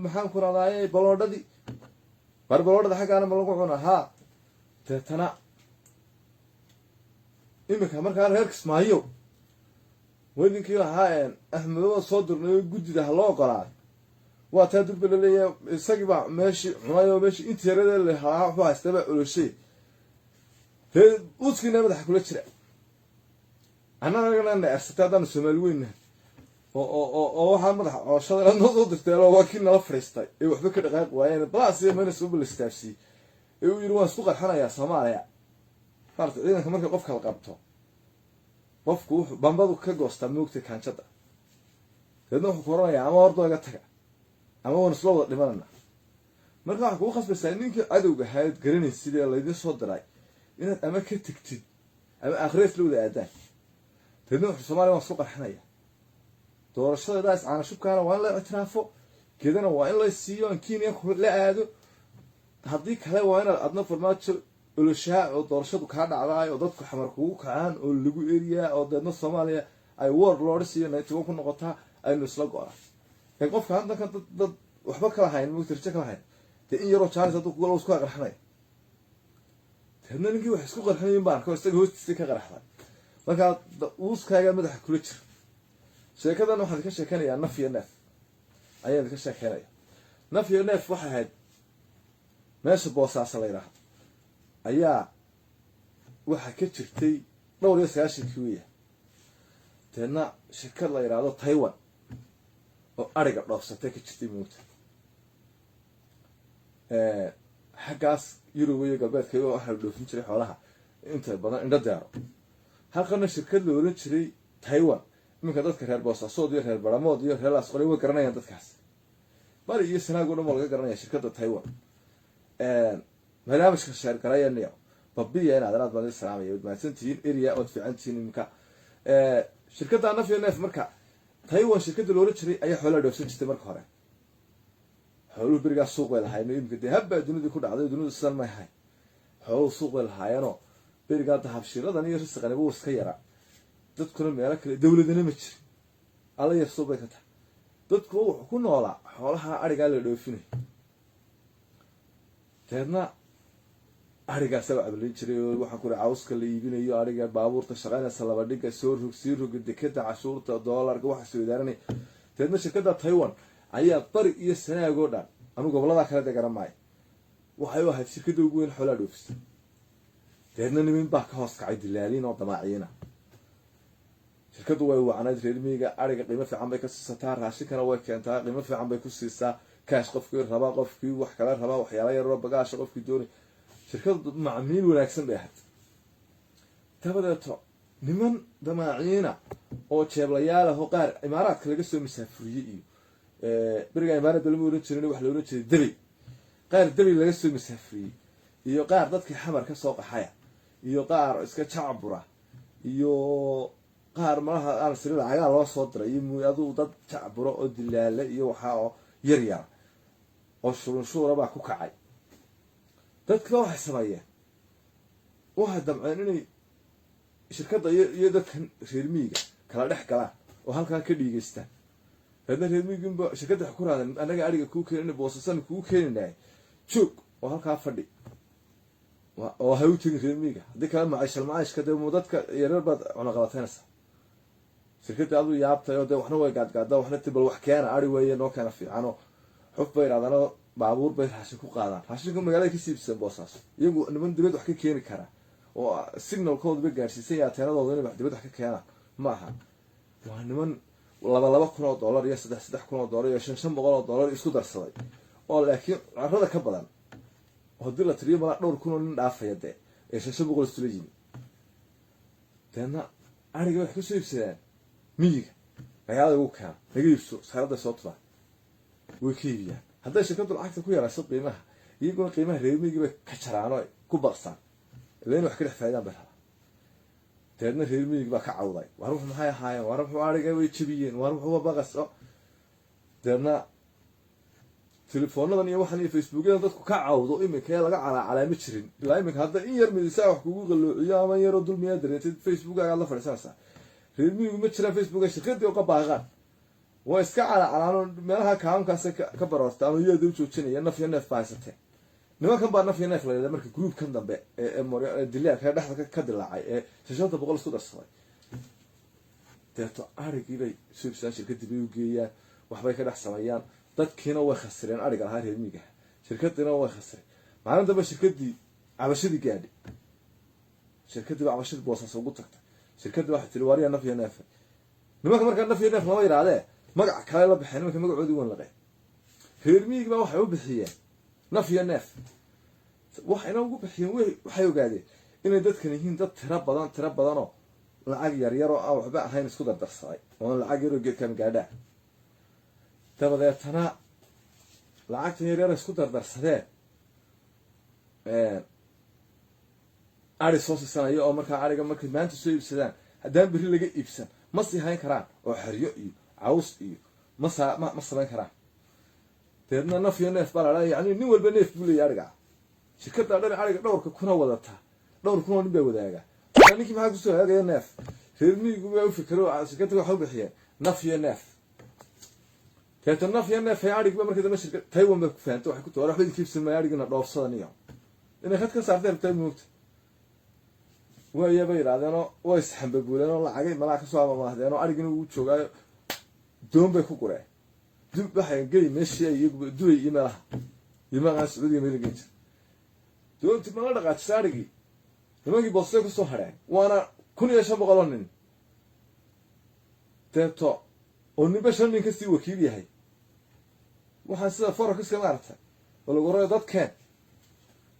A: maxaan ku raadayay baloodhadii baloodhada xagaana ma lagu cunaa ha teetana imika markaa reer Kismaayo wadinkii lahaa Axmed soo dirnay gudida loo ogolaaday waa taa dib la leeyahay isagii baa meeshii cunayo meeshii inteerada la haa wuxuu haystaba oloshay uskina madax kula jira anagana arsataadan Soomaali weyn oo waxa madax cooshada la soo dirtay oo waa kii nala fariistay ee waxba ka dhaqaaq waayeen balaas iyo mana soo bilistaafsi uu yiri waan isku qarxanayaa Soomaaliya farta ciidanka markay qof kala qabto qofku bambadu ka goosta moogta kaanjada dadna wuxuu qoranayaa ama hordo iga taga ama waan isla wada dhimanana marka waxa uu khasbaysaa ninkii cadowga hayad garanay sidii la idin soo diray inaad ama ka tagtid ama akhriis loo aadaan dadna wuxuu Soomaaliya waan isku qarxanayaa doorashadaas aan shubkaana waan la ictiraafo كذا وين لا يسيو إن كين يأكل لا هذا هذيك هلا وين أدنى فرمات الأشياء أو درشة وكان على أو حمركو كان أو لجو إيريا أو ده نص Soomaaliya أي وور لورسي إنه تبغون نقطها أي نسلق ورا يعني قف كان ده كان ضد وحبك كلا هاي ممكن ترجع كلا هاي تين يروح شارع صدق ولا وسكوا قرحنا هنا نجي واحد سكوا قرحنا ينبار كويس تجي هو تستيك قرحنا لكن وسكوا جا مدح كلتش شيء كذا إنه هذا كشيء كان يعني نفي الناس أيام كشيء كان نفي الناس واحد ماشي بوساس الله يرحمه أيام waxa ka jirtay dhowr iyo 90 teena shirkad la yiraahdo Taiwan oo ariga dhoofsatay ka jirtay moota xagaas Yurub iyo galbeedka oo waxa dhoofin jiray xoolaha inta badan indha daaro halkana shirkad la oran jiray Taiwan iminka dadka reer Boosaasood iyo reer Baramood iyo reer Asqori way garanayaan dadkaas bari iyo sanaago dhan laga garanaya shirkadda Taiwan barnaamijka shirkadaha بابية أنا عدنات بدي السلام يود ما سنتين إريا أو في عندين مكا شركة أنا في مركا تايوان شركة الأولى تشري أي حوالة دوسين تستمر خارج حلو برجع السوق ولا هاي نيم كده هبة دنود يكون عدد دنود السنة ما هاي حلو السوق ولا هاي أنا برجع تهاب شيرة ده نيجي السنة بوس كيرا تذكر مالك الدولة دنيمتش على يسوق بكتة تذكر كنا ولا حولها أرجع لدوفيني تهنا ariga sabab la jiray waxa ku raawska la iibinayo ariga baabuurta shaqaynaysa laba dhiga soo rog dekada cashuurta doolarka waxa soo idaaranay teedna shirkadda Taiwan ayaa bari iyo sanaago dhan anu gobolada kala degaramay waxay u ahayd shirkadda ugu weyn xoolaha dhoofisa teedna nimin baa ka hoos kacay dilaaliin oo damaaciyina shirkaddu way wacnayd reer miyiga ariga qiimo fiican bay ka siisataa raashinkana way keentaa qiimo fiican bay ku siisaa kaash qofkii raba qofkii wax kala raba waxyaalo yar oo bagaash qofkii doonay شركة معامل وناكسن بيحت تبدأ نمن دماعينا أو تشابلياله هو قار إمارات كلا قصوا مسافرين برجع إمارات بالمورد شنو واحد لورد شنو دبي قار دبي لا قصوا مسافرين يو قار ضدك حمر كسوق حياة يو قار إسكت شعبرة يو قار مرها أنا سرير عيال الله صدره يمو يضو ضد شعبرة ودلالة يو حاو يريا أو شو ربع كوكعي dadka waxa sameeyay waxa damceen inay shirkadda iyo dadkan reer miyiga kala dhex galaan oo halka ka dhigeystaan hadda reer miyiga shirkadda ku raadin anaga ariga ku keenay boosasan ku keenay joog oo halka fadhi oo hawtiin reer miyiga hadii kala macaashka dadka yarar bad una qalatanaysa shirkadda adu yaabtay oo waxna way gaadgaada waxna tibal wax keena ari weeye noo kana fiicano xuf bay raadano baabuur bay raashin ku qaadaan raashinka magaalada ka siibsan Boosaaso iyagu niman dibad wax ka keeni kara oo signal code bay gaarsiisay teenadooda inay dibad wax ka keenaan ma aha waa niman $2,000 iyo $3,000 iyo $500 isku darsaday oo laakiin carrada ka badan oo dil la tiriyo ma dhowr kun oo nin dhaafayade ee $500 isla yimi teena ariga wax ku siibsadeen miyiga magaalada ugu kaan laga iibso saarada soo tubaa way kiibiyaan هذا شركة العكس كويا رصيد قيمها يقول قيمها ريمي يجيب كشرانو كوبرسان لين وحكي له فايدة بها تهدنا ريمي يجيب كعوضي وأروح معايا هاي وأروح معارجة ويتشبيين وأروح هو بغص تهدنا تليفوننا ضني واحد فيسبوك أنا ضدك كعوض وإيمك هي لقى على متشرين لا إيمك هذا يرمي ساعة جوجل يا ما يردوا الميادر فيسبوك على الله فرسان ريمي متشرين فيسبوك شركتي وقباغان وإسكع على مالها كام كاس كبرت أنا يدو تشوفني أنا في نف بايسته نما كان بعنا في نف لما مرك جروب كان ضب مور دليل كان ده كدلعي شجرة بقول صدر صغير تهتو أريك يبي شوف شركة بيوجيا وحبايك كده حسميان تدكينا وخسرين أريك على هذه الميجا شركتنا وخسرين معنا ده شركة دي عبشة دي قاعدة شركة دي عبشة بوصة وقطك شركة دي واحد الواري أنا في نف نما كان في نف ما غير عليه magac kale la bixin markii magacoodii wan laqay reer miyiga waxa uu bixiyeen naf iyo neef waxayna ugu bixiyeen waxay ogaadeen inay dadkan yihiin dad tiro badanoo lacag yaryaroo aan waxba ahayn isku dardarsaday oo lacag yaroo geedkan gaadhaa dabadeetana lacagtan yaryar isku dardarsadeen ari soo siisanayo oo markaa ariga markay maanta soo iibsadaan haddaan berri laga iibsan ma sii hayn karaan oo xeryo iyo caws iyo ma samayn karaan deedna naf iyo neef baa ladhaa yani nin walba neef buu leeya ariga shirkaddaa dhan ariga dhowrka kuna wadataa dhowr kunoo nin baa wadaagaa markaa ninkii maxaa kusoo hagaagaya neef reer miyigu baa u fikero shirkadda waxa u bixiyeen naf iyo neef deeta naf iyo neef ay arigiba markii dambe shirkad taiwan bay ku fahantay waxay ku tahay waxba idinka iibsan maayo arigina dhoofsadan iyo inay khad ka saarteen tay moogta waayabay yidhaahdeenoo way isxambabuuleen oo lacagay malaa kasoo amamaahdeen oo arigina uu joogaayo doon bay ku gureen dub waxay gey meeshii ay iyagu dubay iyo meelaha iyo meelaha sacuudiga meelaha jira doontii mala dhaqaajisa arigii nimankii boostay kusoo hadheen waana 1500 nin deeto oo ninba 5 nin kasii wakiil yahay waxaan sida forex-ka maaragtay oo lagu royo dadkeen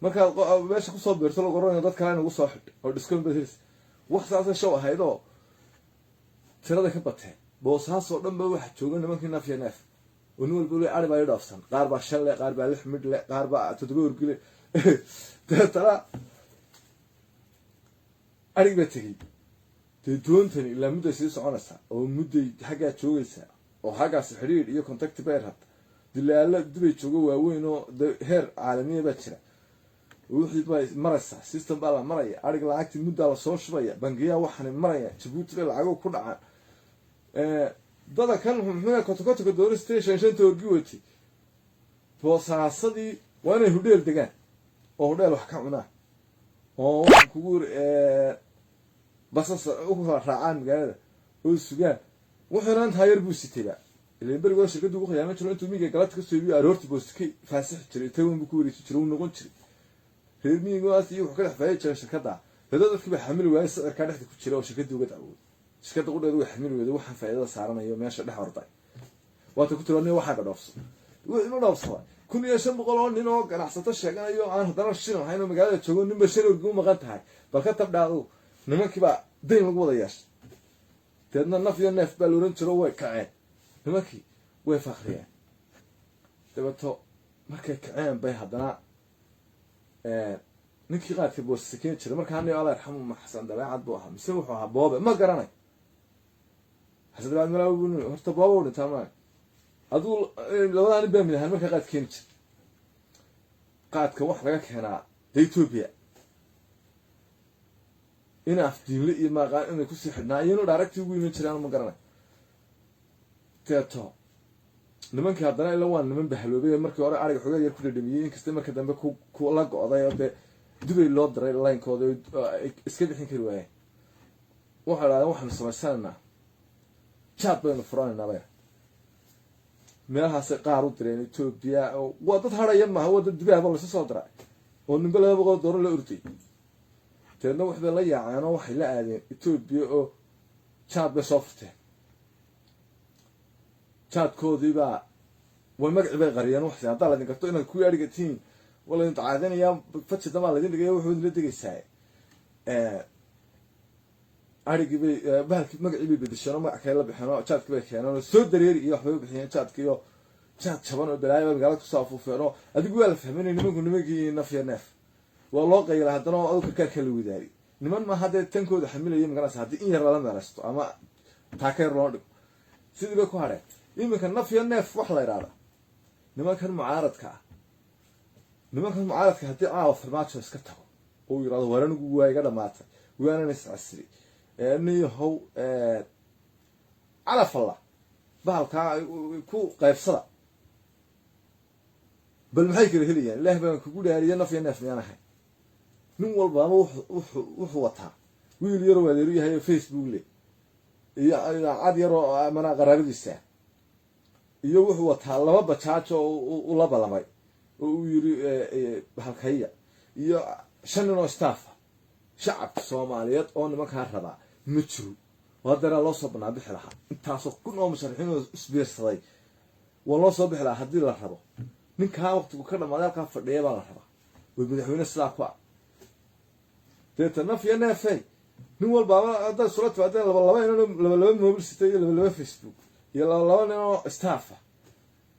A: markaad meesha kusoo beerto lagu royo dad kale inagu soo xidh oo discount bedels wax saasa show ahayd oo tirada ka bateen boosaasoo dhan ba waxa jooga nimankii naf iyo neef oo nin walba ari baa dhaafsan qaar baa 5 le qaar baa 6 mid le qaar baa 7 urgile deetana arig baa tegey dee doontani ilaa mudday sii soconaysaa oo mudday xaggaa joogaysaa oo xaggaasi xidhiidh iyo contact bay rabta dilaala dubay joogo waaweyn oo heer caalamiya baa jira wixii baa maraysaa system baa la maraya arig lacagtii muddaa lasoo shubaya bangiyaa waxaana maraya jabuuti bay lacago ku dhacaan dada kan muxuu kotokotoka doori station shanta orgi wati boosaasadii waa inay hudheel degaan oo hudheel wax ka cunaan oo waxaan kugu basas u raacaan magaalada oo sugaan wuxuuna intaa yar buu sitayba ileen berigoo shirkaddu ugu qiyaamo jiro intuu miyiga galabta ka soo iibiyo aroortii boostikay faasixi jiray taiwan buu ku wareejin jiray uu noqon jiray reer miyigaas iyo wuxuu ka dhex faayay jiray shirkadda dadkii baa xamili waayay sicirkaa dhexda ku jira oo shirkaddii uga dacwooday shirkadda qudheedu way xamili weyday waxaan faa'iidada saaranayo meesha dhex orday waata ku tiroonay waxaaga dhoofso wixii ma dhoofsaday 1500 nin oo ganacsato sheeganayo aan haddana shin ahayn oo magaalada joogo ninba shan orgi u maqan tahay bal ka tabdhaado nimankiiba dayn lagu wada yeeshay deedna naf iyo neef baa looran jiro way kaceen nimankii way fakriyeen dabato markay kaceen bay haddana ninkii qaadka boos sakeen jiray markaa aniga Allah yarxamu ma xasan dabeecad buu ahaa mise wuxuu ahaa boobe ma garanay xasan dabeecad malaa horta boobe u dhintaa maa aduu labadaan baa mid ahaan markaa qaad keeni jiray qaadka wax laga keenaa Ethiopia in afdiinle iyo maaqaan inay ku sii xidhnaa iyano direct ugu iman jiraan ma garanay teeto nimankii haddana ila waan niman bahaloobay markii hore ariga xogaa yar ku dhadhamiyay inkasta marka dambe ku la go'day oo dubay loo diray line-kooda iska bixin kari waayeen waxa la waxaan samaysanaa chat baynu furanaynaa bay meelahaas qaar u direen Ethiopia waa dad haraya ma waa dad dibay la soo diray oo ninba $200 la urtay teedna waxba la yaacaan oo waxay la aadeen Ethiopia oo chat bay soo furteen chatkoodii baa way magaci bay qariyeen wax hadda la dinkarto inaad ku yaarigatiin wala inta caadinaya fajida ma la dingayo wuxuu la digaysaa arigi bay bahalki magaci bay bedeshano magac kale la bixino chatki bay keenaan soo dareeri iyo waxba bixiyeen chatki iyo chat jaban oo balaayo magaalada ku soo fuufeeno adigu waa la fahminay nimankii naf iyo neef waa loo qayla haddana oo ka kala wadaari niman ma hadda tankooda xamilayay magaalada hadii in yar la meelasto ama taakeer loo dhigo sidii bay ku hadheen iminka naf iyo neef wax la yiraahdo nimankan mucaaradka hadii aaw farmaajo iska tago oo yiraahdo waranigu waa iga dhamaatay waana iscasri niyahow ala falla bahalka ku qaybsada bal maxay kala heliyeen ilaahay baan kugu dhaariyay naf iyo neef miyaanahay nin walba wuxuu wataa wiil yar oo adeeru yahay Facebook le iyo cad yar oo amana qaraaradiisa iyo wuxuu wataa laba bajaajo oo la balamay oo uu yiri halkaya iyo 5 nin oo staff shacabka Soomaaliyeed oo nimanka raba ma jiro wadara loo soo banaa bixi lahaa intaas oo kun oo musharaxiin oo isbiirsaday waa loo soo bixi lahaa hadii la rabo ninka waqtigu ka dhamaaday halka fadhiya baa la rabaa madaxweyne sidaa ku ah deeta naf iyo neefey nin walbaaba haddaad isula timaadeen laba mobil sita iyo laba facebook iyo laba nin oo staffa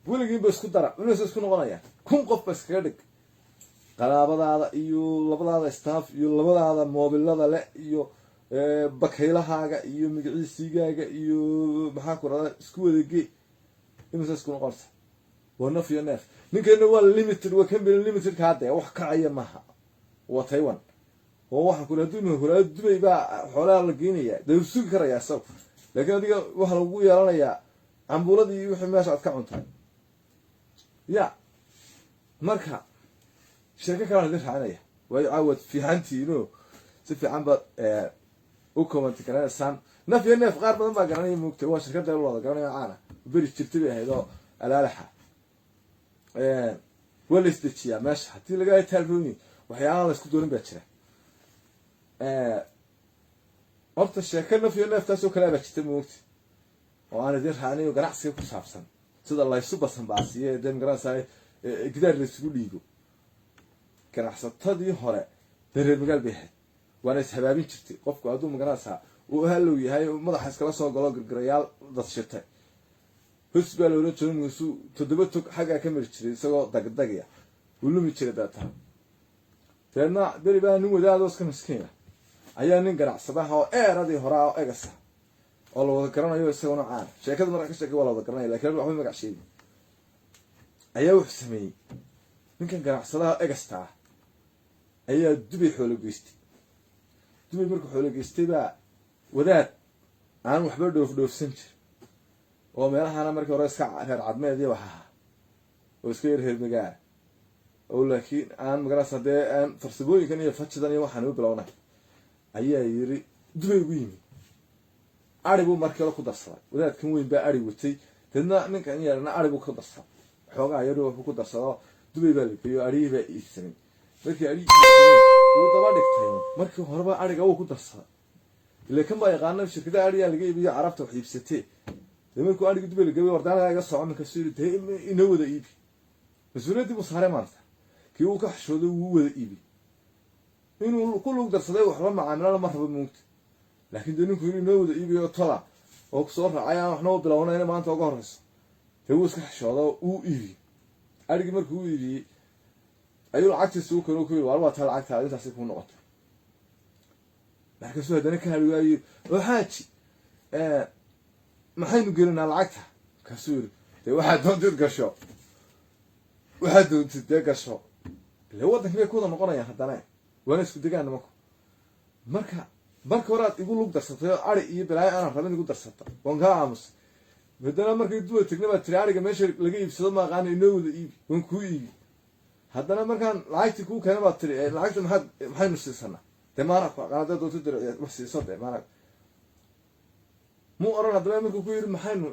A: weligiinba isku dara inaysa isku noqonayaan 1000 qof ba iskaga dhig qaraabadaada iyo labadaada staff iyo labadaada mobilada le iyo bakaylahaaga iyo magaciisigaaga iyo maxaa ku radaa isku wadeegay inaysa isku noqonaysa waa naf iyo neef ninkeena waa limited waa company limited ka hadda wax kacaya maaha waa Taiwan oo waxa ku leeyahay hore Dubai ba xoolaha la geenaya dad sugi karaya soo laakiin adiga waxa lagu yeelanayaa ambuuladii wixii meesha aad ka cuntay ya marka shirka kale la raacnaya way caawad fiicantiino si fiican ba u comment karaysan naf iyo neef qaar badan baa garanay moogtay waa shirkada la wada garanay caana bari jirtay haydo alaalaha wala istijiya meesha hadii laga talfooni waxyaalaha la isku doorin baa jira horta sheeko naf iyo neef taasoo kale baa jirtay moogtay oo aan idin raacnay ganacsiga ku saabsan sida la isu basan baasiye dem garanayay gidaar la isugu dhiigo ganacsatadii hore reer magaal bay ahayd waana ishabaabin jirtay qofku aduu magaranaysaa uu halow yahay madaxa iskala soo galo gargarayaal dad shitay husbaa loola joogo musu 7 tog xaga ka mari jiray isagoo dagdagaya uu lumi jiray data teena bari baa nin wadaado iska miskiina ayaa nin ganacsadaha oo eeradii hore oo egasa oo loo wada garanayo isagoo caan sheekada marka ka sheekay waa loo wada garanay laakiin waxa magac sheegay ayaa wax sameeyay ninkan ganacsadaha egasta ayaa Dubai xoolo geystay Dubai markuu xoolo geystay baa wadaad aan waxba dhoofsan jir oo meelaha markii hore iska reer cadmeedii waxa oo iska reer magaal oo laakiin aan magarasa de aan farsabooyinkan iyo fajidan iyo waxaan u bilownay ayaa yiri Dubai ugu yimi arigu markii ku darsaday wadaadkan weyn baa ari watay dadna ninkan yarna arigu ku darsaday xoogaa yar oo ku darsado Dubai baa liiyo ariga iibsanay markii ari uu daba dhigtay markii horeba ariga uu ku darsaday ilaa kan baa yaqaan shirkada ariga laga iibiyo carabta wax iibsatay markuu ariga Dubai laga wardaanaga iga soo min ka soo yiri inoo wada iibi masuuliyadii uu saaray maanta kii uu ka xishooday uu wada iibi inuu ku lug darsaday wax la macaamilada ma rabo moogta laakiin dadku inuu wada iibiyo tola oo soo raacay waxna u bilownayna maanta uga horeyso uu iska xishoodo uu iibi ariga markuu uu iibi ayuu lacagtiisa uu karo ku waa taa lacagta intaas ku noqotay markaasuu hadana ka hadlay oo xaaji maxaynu gelinaa lacagta kaasuur de waxa doontid gasho waxa doontid gasho ilaa wadanka ku wada noqonaya hadana wana isku degaan marka horaad igu lug darsatay ari iyo bilaay aan rabin igu darsatay wanka aamus hadana markay duwa tagnaba tiraariga meesha laga iibsado ma qaan inoo wada iibi wan ku iibi hadana markaan lacagti ku keenay baad tiri lacagta maxaynu siisana tamaara qaadada dootu dir wax siiso tamaara mu oran hadaba markuu ku yiri maxaynu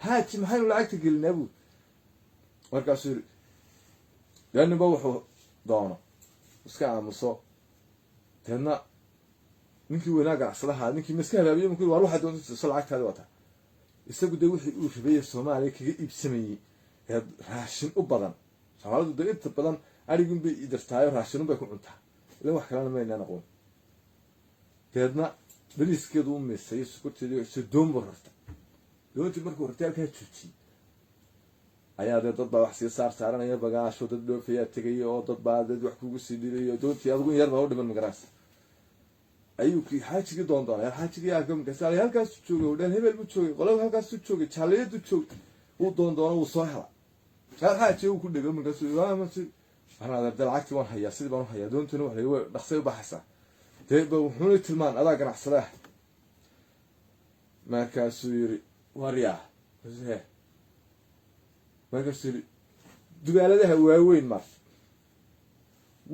A: haaji maxaynu lacagta gelinaa buu markaas yiri yaani ba wuxuu doono iska aamuso tana ninkii wanaaga asalaha ninkii miska habaabiyo markuu war waxa doonto soo lacagtaada wata isagu de wixii uu rabay Soomaaliya kaga iibsamayay raashin u badan Soomaalidu de inta badan arigun bay idartaayo raashin bay ku cuntaa ilaa wax kale ma inaan aqoon teedna bariiskeedu u meesay sukuteedu si doombo rarta doontii markuu hortaalka jooji ayaa dad baa wax si saaranaya bagaasho dad dhoofiya tagay oo dad baa dad wax kugu sii dhilay doontii adigu yar baa u dhiman magaraas ayuu ki xaajigi doondoonay xaajigi aagam ka saaray halkaas joogay wadaan hebel buu joogay qolow halkaas joogay jaaliyadu joogay uu doondoono uu soo hela xaaji uu ku dhigo markaas waa ma si ana lacagtii waan hayaa sidii baan u hayaa doontuna wax way dhaqsay u baxaysaa deeba wuxuu tilmaan adaa ganacsada markaasuu yiri wariya markaasuu yiri dugaaladaha waaweyn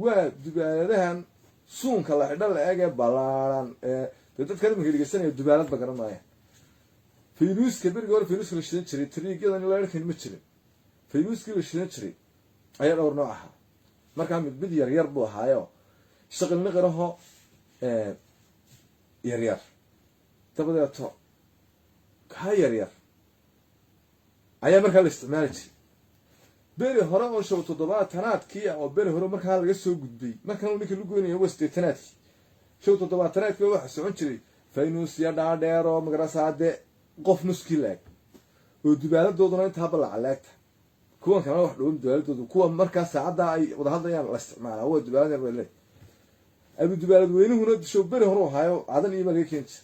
A: waa dugaaladahan suunka la xidhan la eegay balaaran dadka markay dhigaysanay dugaalad ba garanaya fiiruuska bariga hore fiiruuska la shidan jiray tiriigadan la arkay ma jirin fiiruuska la shidan jiray ayaa dhowr nooc ah markaa mid yar buu ahaayo shaqalna qaraho yar tabadeeto ka yar ayaa markaa la isticmaali jiray beri hore oo show toddobaatanaadkii oo beri hore markaa laga soo gudbay markan ninka lagu goynayo wasteetanaadkii show toddobaatanaadkii waxa socon jiray faynus ya dhaadheer oo magarasaade qof nuskii laag oo dibaaladooda inta balac laagta kuwan kale wax dhow dibaaladooda kuwa markaa saacada ay wada hadlayaan la isticmaalaa waa dibaalad weelay abu dibaalad weynuhuna show beri hore oo hayo adan iyo laga keenay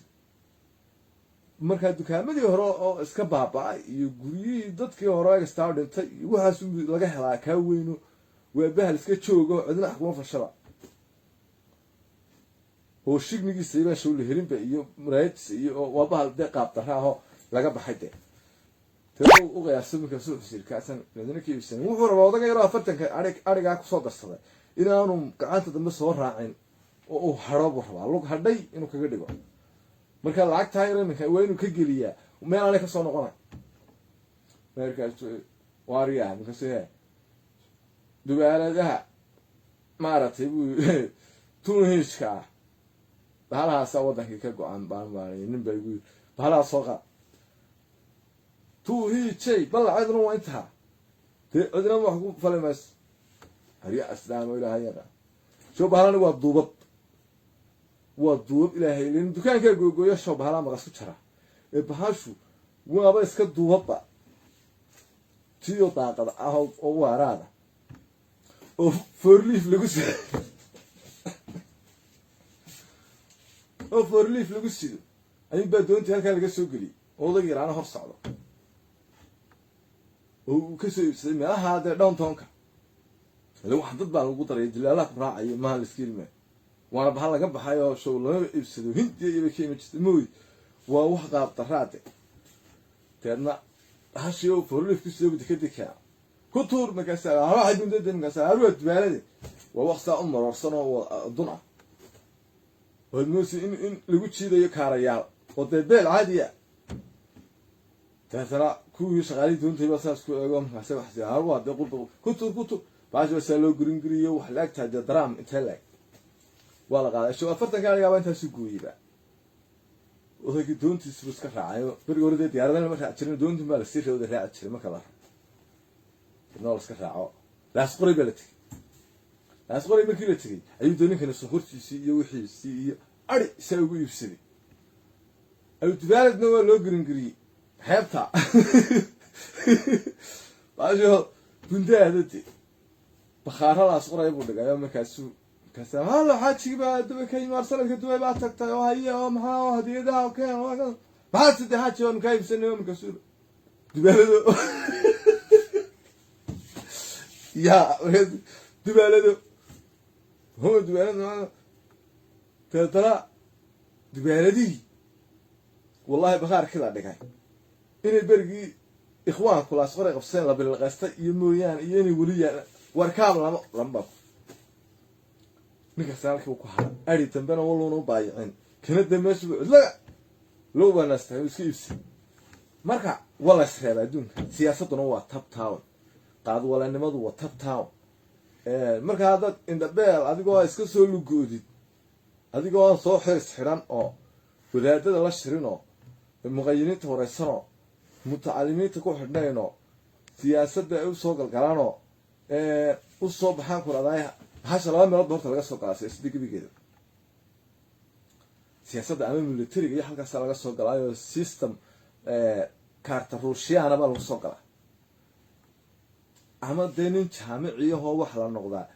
A: markaa dukaamadii hore oo iska baaba'ay iyo guryihii dadkii hore ay staa dhintay waxaas laga helaa ka weyno waa bahal iska joogo cidna kuma fashaba oo shignigiisa iba show la helinba iyo muraayadis iyo waa bahal qaab daraaho laga baxay de taasoo u qiyaasay markaa soo xirkaasan ladana kiibsan wuxuu rabaa odaga yar 40 ariga ku soo darsaday inaanu gacanta dambe soo raacin oo uu harabo rabaa lug hadhay inuu kaga dhigo marka lacag taayir minka waa inuu ka geliyaa meel aan ka soo noqonay markaas waariyaha minka soo dubaaladaha maaratay tuunhiiska bahalahaas wadankii ka go'an baan nin bay ugu bahalahaas soo qaad tuuhiicay balacadna waa inta cidna wax ku faleemas hariya aslaamo ilaahayada soo bahalana waa duubab ilaahay leen dukaanka googooyo soo bahala maqas ku jira ee bahashu waaba iska duubaba tiyo daaqada ah oo waaraada oo forliif lagu sido ay baa doontii halka laga soo geli odaga yaraana hor socdo oo ka soo ibsay meelaha hada downtownka wax dad baa lagu daray dilaalaha ku raacay ma la iskilmay waana bahal laga baxay oo show lama ibsado hindiya iyo keemijista mooy waa wax qaab daraade teedna hashiyo forliif ku soo bidikadika كتور مكسر راح يدون ده مكسر أروح بلده ووقت أمر ورصنا ودنا والناس إن لقيت شيء ده يكاريال وتبال عادية ترى كوي شغالي دون تبى ساس كوي حسب حسب أروح ده قلت كتور بعد بس لو جرينجري وحلاك تاج درام إنتلاك والله قال شو أفرت قال يا بنت سكوي بقى وهيك دون تسبس كفاية برجور ده تيار ده لما تأشرين دون تبى السيف وده تأشرين ما كلاه نالس كفاعة لا أسقري بلتي لا أسقري بكيلتي أيوة دوني كان الصخور سي وحي سي أري سوي يفسدي أيوة تبارد نوع لو جرينجري حبتها باجو بنده هذتي بخارها لا أسقري يبغى دقايا مكاسو كسر هلا حاجي بعد بكين مرسل كدوي بعتك تا وهي يوم ها هديه ده وكان وكان بعد ده حاجي يوم كيف سنة يوم كسر تبارد يا دبالده هو دبالده ترى دبالدي والله بخار كذا دقاي إن البرقي إخوان كل أصغر قفصين قبل الغسطة يمويان يني وليان وركاب لمبا نكسرك وكحلا أري تنبنا والله نبايعين كانت دمشق لا لو بنستهل سيفس مركع والله سهل دون سياستنا هو تاب تاون qaad walaalnimadu waa tabtaaw marka dad inda beel adigoo iska soo lugoodid adigoo soo xiran oo wadaadada la shirin oo muqayyiniinta horeysan oo mutacalimiinta ku xidhnayno siyaasadda ay u soo galgalaano u soo baxaan kuraday hasha laba meelood horta laga soo qaaday isdigibigeeda siyaasadda ama militariga iyo halkaas laga soo galaayo system kaarta ruushiyana baa lagu soo galaa ama deenin jaamiciyaho wax la noqdaa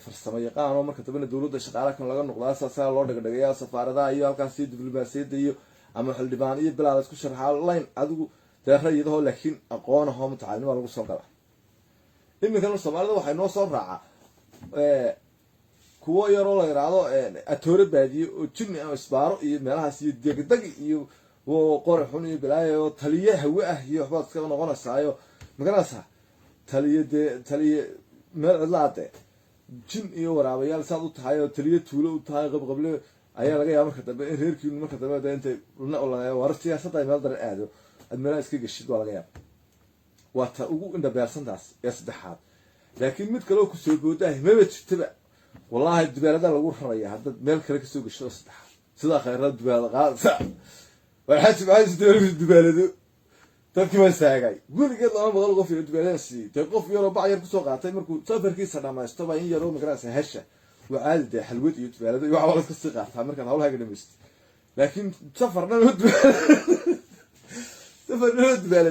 A: farsamo yaqaan oo marka tabana dawladda shaqaalaha kan laga noqdaa asaasa loo dhagdhagayaa safaaradaha iyo halkaas diblomaasiyadda iyo ama xildhibaan iyo bilaad isku sharxaa line adigu deeqayadaho laakiin aqoon aho mutacallim lagu soo galaa iminkan Soomaalida waxay noo soo raacaa kuwa yar oo la yiraahdo atoore baadiyo oo jinni ama isbaaro iyo meelahaas iyo degdeg iyo qorxun iyo bilaayo taliye hawe ah iyo waxba iska noqonaysaa magarasa taliye meel cidlaade jin iyo waraabayaal saad u tahay oo taliye tuulo u tahay qabqable ayaa laga yaabaa marka dambe in reerkiinu marka dambe intay war siyaasadda meel dar aado admeela iska gashid waa laga yaabaa waa ta ugu inda beersantaas ee saddexaad laakiin mid kale oo ku soo boodahay ma jirtaba wallahi dibaalada lagu raraya hadda meel kale ka soo gasho saddexaad sida khayraad dibaalada qaadsa war xaji dibaalado dadkii waa saagay gurigeed 200 qof iyo dugaalaasi dee qof yaro bac yar kusoo qaatay markuu safarkiisa dhamaysto baa in yaro magarasa hesha وعاد ده حلوت يتبالد وعوالد كسيقة تعمل كان هقولها كده مست لكن سفرنا نود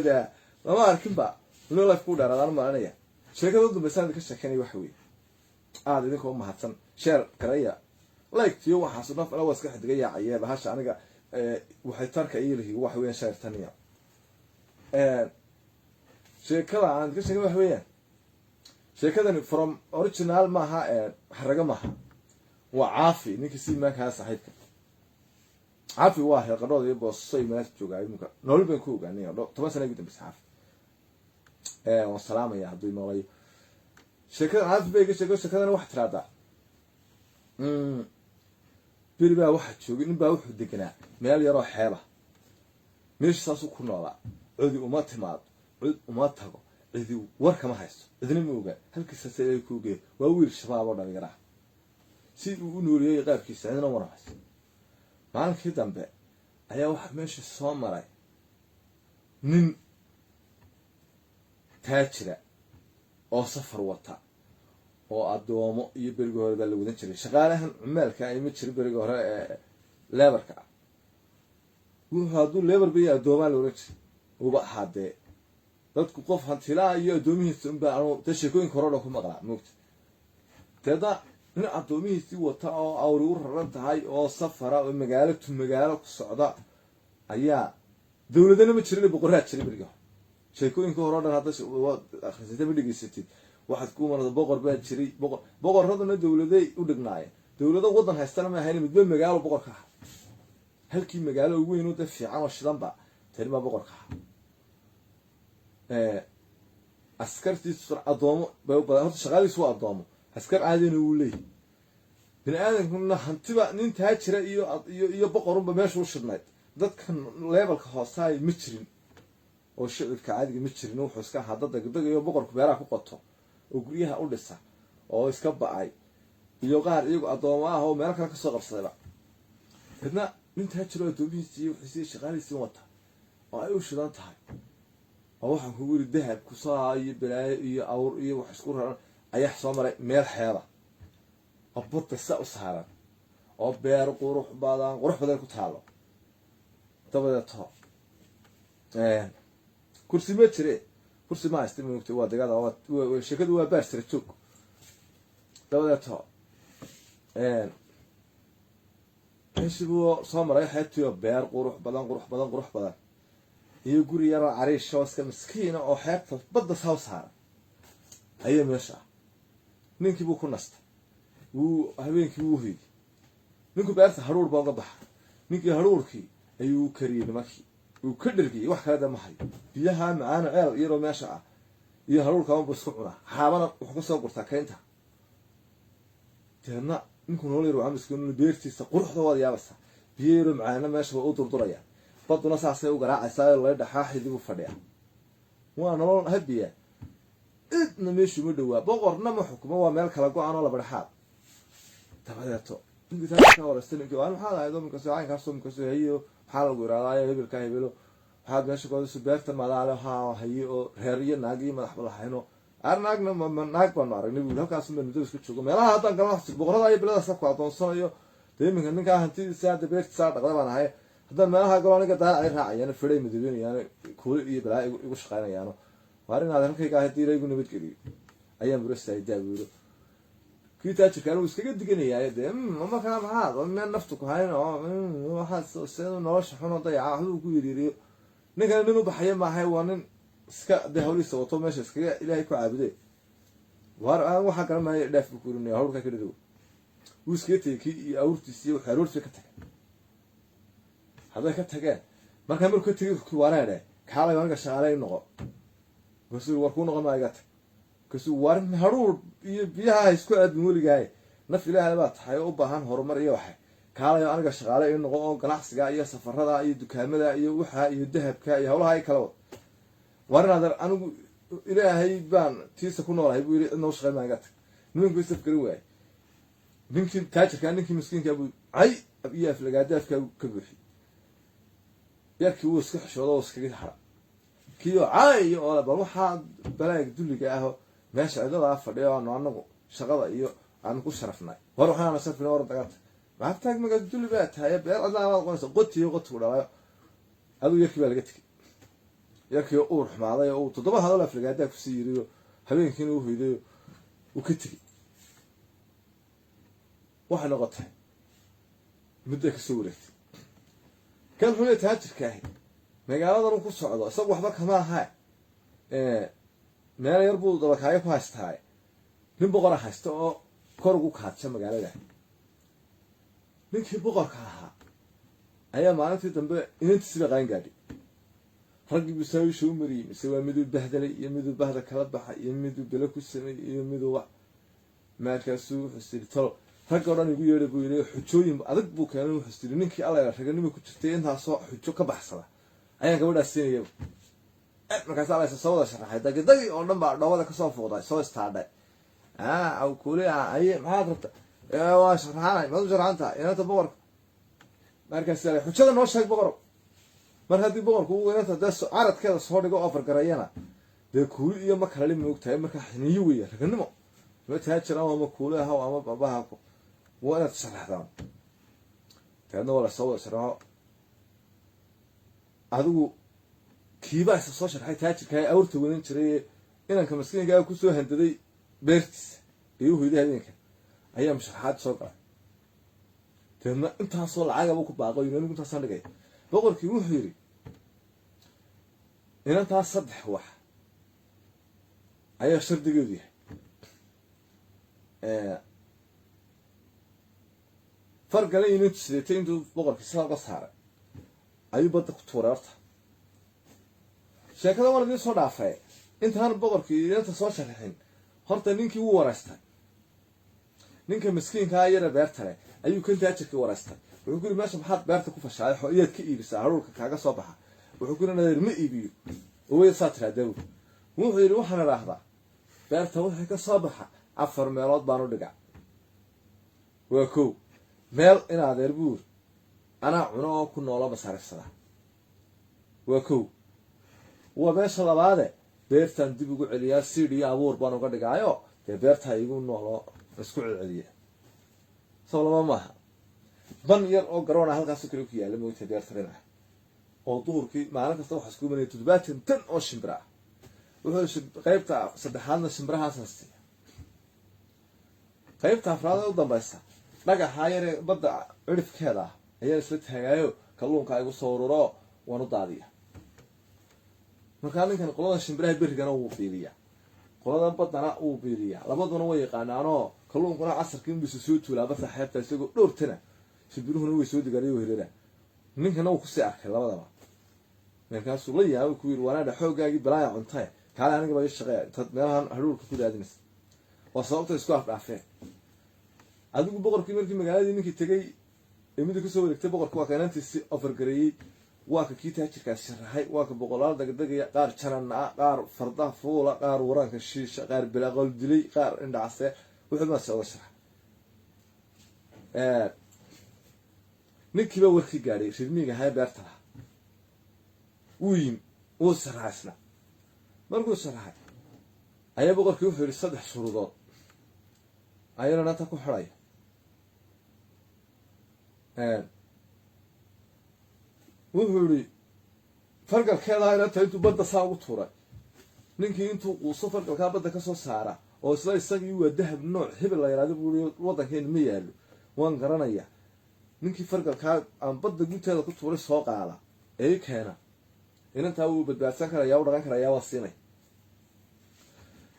A: ده ما أعرف بقى لو لا يفقد على الأرض ما أنا يا شركة ضد بس أنا كشكاني وحوي عادي ذيك هم حسن شر كريا لايك يوم حسنا في الأول سكحت جاي عيال هاش أنا جا وحيترك أيه هو وحوي شر ثانية شركة عند كشكاني وحوي شركة from original معها حرقة معها وعافي نكسي معها صحيح عافي واحد قرر يبغى صي ما تجوع يمكن نقول بنكوج يعني طبعا سنة جدا بس عافي والسلامة يا عبد المولى شركة عافي بيجي شركة أنا واحد رادع بيربى واحد شو نبى واحد دقنا مال يروح حاله مش ساسو كنا لا عدي وما تماد عد وما تهجو عدي ورك ما حس عدني موجة هل كيس سيد كوجي وأول شباب ولا بيجرح سيد ونوري غير كيس عندنا مرة حس معنا كده بقى أيها واحد ماشي الصامرة من تاجرة أو سفر وطا أو أدوامه يبرجوا هذا اللي ودنشري شغالهم عمال كان يمشي برجوا هذا لابر كا وهذا لابر بيا دوما لورش وبقى حد لا تقف هنتلا يدومي سنبا أو تشكوين كورونا كم أغلى موت تدا هنا أدومي سوى تا أو رور رنت هاي أو سفر أو مجالك الصعداء أيها دولتنا متشري بقرات شري برجوا شكوين كورونا هذا شو خزيته بدي قصتي واحد كوم أنا بقر بيت شري بقر هذا دولتي ودقناي دولته وطن هستلم هاي مدبر مجال بقر كه هل كي مجال وين ودفع عام الشلون بقى ترى ما بقر كه عسكرتي صار أضامه بقى شغال يسوى أضامه عسكر عادي نقولي من آدم كنا هنتبع ننتهي شراء يو بقرون بماش وشرنايت ده كان ليبل كهاستاي متشرين أو الشغل كعادي متشرين وحوس كان حدد ده يو بقر كبيرة كقطه وقريها أول لسه أو يسكب عاي يو غار يو أضامه هو مالك كسر صيبة هنا ننتهي شراء دوبيسي وحسي شغال يسوته أو أي وشران تهاي أو waxaan kugu yiri dahab ku saayo balaayo iyo awr iyo wax isku raran ayaa soo maray meel xeeba abada sa u saaran oo beer qurux badan ku taalo dabada to kursi ma jire kursi ma istii moogtay waa dagada waa shakadu waa baar sare joog dabada to soo maray xeebtiyo beer qurux badan iyo guri yar oo cariish oo iska miskiin oo xeebta badda soo saaran ayaa meesha ninkii buu ku nastay habeenkii wuu hoyay ninku beerta haruur baa uga baxay ninkii haruurkii ayuu kariyay markii uu ka dhargiyay wax kale ma hayo biyaha macaana ceel yaro meesha ah iyo haruurka uu isku cunaa xaabana wuxuu ka soo gurtaa keenta teena ninku nool yar oo miskiin beertiisa quruxda wada yaabasa biyo yaro macaana meesha waa u durduraya baduna saasay u garaacaysaa la dhaxaaxidii u fadhiya waa nolol habiya idna meeshu ma dhawaa boqorna ma xukumo waa meel kala go'an oo la barxaad tabadeeto inta ka warastan intii aan waxa ahayd oo soo aan ka soo hayo waxa lagu yiraahdaa hebelka hebelo waxa meesha kooda subeerta malaalo hayo reer iyo naag iyo madax balaxayno arnaagna naag baan aragnay wiil halkaas meel muddo isku joogo meelaha hadda ganacsi boqorada ay bilada safka adoonsanayo deeminka ninka hantidiisa beertiisa dhaqada baan ahay هذا ما لها قالوا أنا قطع عيرها يعني فريم مدبين يعني كل يبلع يقولش قانا يعني وارين هذا كي قاعد يدير يقول نبت كذي أيام برست يدعي بيقولوا كي تأشر كانوا يسكت دقني يعني ده ما كان هذا ما نفتك هاي واحد سنة نلاش حنا ضيع هذا وكل يدير نقول إنه بحياة ما حيوان سكا ده هولي صوته ماشي سكا إلى هيك عبده وار واحد كلام ما يدافع بيقولوا هقول كذا دو وسكت كي أورتي سيو حرور في كتك هذا كتجاه ما كان مركو تيجي كوارنه كهلا يوانك شغالة ينقو كسر وركون قم ما جت كسر وارن هرور بيها يسكو أدمولي جاي نفس له هذا حي أوبهان هرمر يوحى كهلا يوانك شغالة ينقو قناص جاي سفر هذا يدكامل هذا يوحى يدهب كاي هولا هاي كلام وارن هذا أنا إلى هاي بان تيسكون ولا يبغى إنه شغال ما جت نمكن يسافر كروي نمكن تاجر كان نمكن مسكين كابو أي أبيه في الجادة في كبوفي يركي وسك حشوده وسك جد حرام kiyo caayo oo bal waxaa balaag duliga ah meesha cidada fadhiyo oo anagu shaqada iyo aan ku sharafnay war waxaan sharafnay war dagaalta ma taag maga duli baa tahay beer adaan qoonso qotiyo qotu dhalayo aduu yarkii baa laga tagay yarkii uu xumaaday oo toddoba hadal Afrikaada ku sii yiriyo habeenkiina uu hoyday uu ka tagay waxa noqotay muddo ka soo wareegtay kan xulay taajirka ah magaalada ku socdo isagu waxba kama aha meel yar buu dabakaayo ku haystaa nin boqor ah haysto oo kor ugu kaadsan magaalada ninkii boqorka ahaa ayaa maalintii dambe inantiisa qaan gaadhay raggi bisaawi soo mariyay mise waa miduu bahdalay iyo miduu bahda kala baxay iyo miduu bela ku sameeyay iyo miduu wax markaasuu xusirtol rag oran igu yeeray buu yiri xujooyin adag buu keenay xusiri ninkii alla raganimo ku jirtay intaas oo xujo ka baxsada ayaan gabadhaas siinayay markaas alla soo wada sharaxay dagdagi oo dhan baa dhawada ka soo fooday soo istaadhay aw kuulay ay maxaad rabta waa sharaxay ma sharaxanta inta boqor markaas ay xujada noo sheeg boqor mar hadii boqorku uu inta daas aradkeeda soo dhigo ofar garayana de kuul iyo ma kala limo ogtahay marka xiniyo weey raganimo ma taajir ama kuulay ah ama babaha ku وأنا تشرحتهم كأنه ولا سوى شرحه هذو كيباس الصوشر هاي تاجر كاي أورتو وين شري إن كمسكين جاي كوسو هنددي بيرتس يوه يده هذيك أيام شرحات سوقا تما أنت حصل عاجة بوك باقي ينام كنت حصل جاي بقول كيوه يري إن أنت صدح واحد أيه شرط جودي فرق لي إنه تسليتين دو بقول كسر قصارة أيوة بدك تورارته شكله ولا دي صدع فيه أنت هان بقول كي أنت صار شرحين هرت نينك هو ورثته نينك مسكين كاير بيرتله أيوة كنت أشك ورثته ويقول ماشي بحط بيرتك وفشاي حقيقة كي بس عروك كحاجة صباحة ويقول أنا رمي بيو وهي ساتر دو مو يروح أنا لحظة بيرته وهي كصباحة عفر ميلاد بانو رجع وكو meel inaad erbuur ana cuno ku noolo basarifsada waa kow waa meesha labaade beertan dib ugu celiyaa sidii abuur baan uga dhigaayo ee beerta igu noolo isku celiya soo lama maaha ban yar oo garoona halkaas kale ku yaala moogta beertarina oo duurkii maalin kasta waxa isku banay 70 tan oo shimbira wuxuu qaybta saddexaadna shimbirahaas haystay qaybta afraad oo dambaysa laga haayare badda cirifkeeda ayaa isla taagayo kalluunka ay ugu soo ururo waan u daadiya marka ninkan qolada shimbiraha berigana uu fiiriya qolada badana uu fiiriya labaduna way yaqaanaano kalluunkuna casarkii inuu soo tuulaa barta xeebta isagoo dhowrtana shimbiruhuna way soo digaariyo hirada ninkana uu ku sii arkay labadaba markaas uu la yaabay ku yiri wanaada xoogaagi balaaya cuntay kale aniga baa shaqeeya tad meelahan haruurka ku daadinaysa waa sababta isku afdhaafeen adigu boqorkii markii magaaladii ninkii tagay mid ku soo wareegtay boqorku waa keenantiisi offer gareeyay waa ka kii taajirkaas sharaxay waa ka boqolaal dagdagaya qaar janana qaar farda fuula qaar waranka shiisha qaar bilaqol dilay qaar indhaase wuxuu ma soo sharax ninkii baa warkii gaaray ridmiga hay beerta wiin oo sharaxna markuu sharaxay ayaa boqorkii wuxuu yiri saddex shuruudood ayana ta ku xidhay wuxuu yiri fargalkeeda ayna tahay intuu badda saa ugu tuuray ninkii intuu quuso fargalka badda ka soo saara oo isla isagii waa dahab nooc hebel la yiraahdo buu wadankeena ma yaalo waan garanaya ninkii fargalka aan badda gunteeda ku tuuray soo qaada ee keena inta uu badbaadsan kara yaa u dhaqan kara yaa wasiinay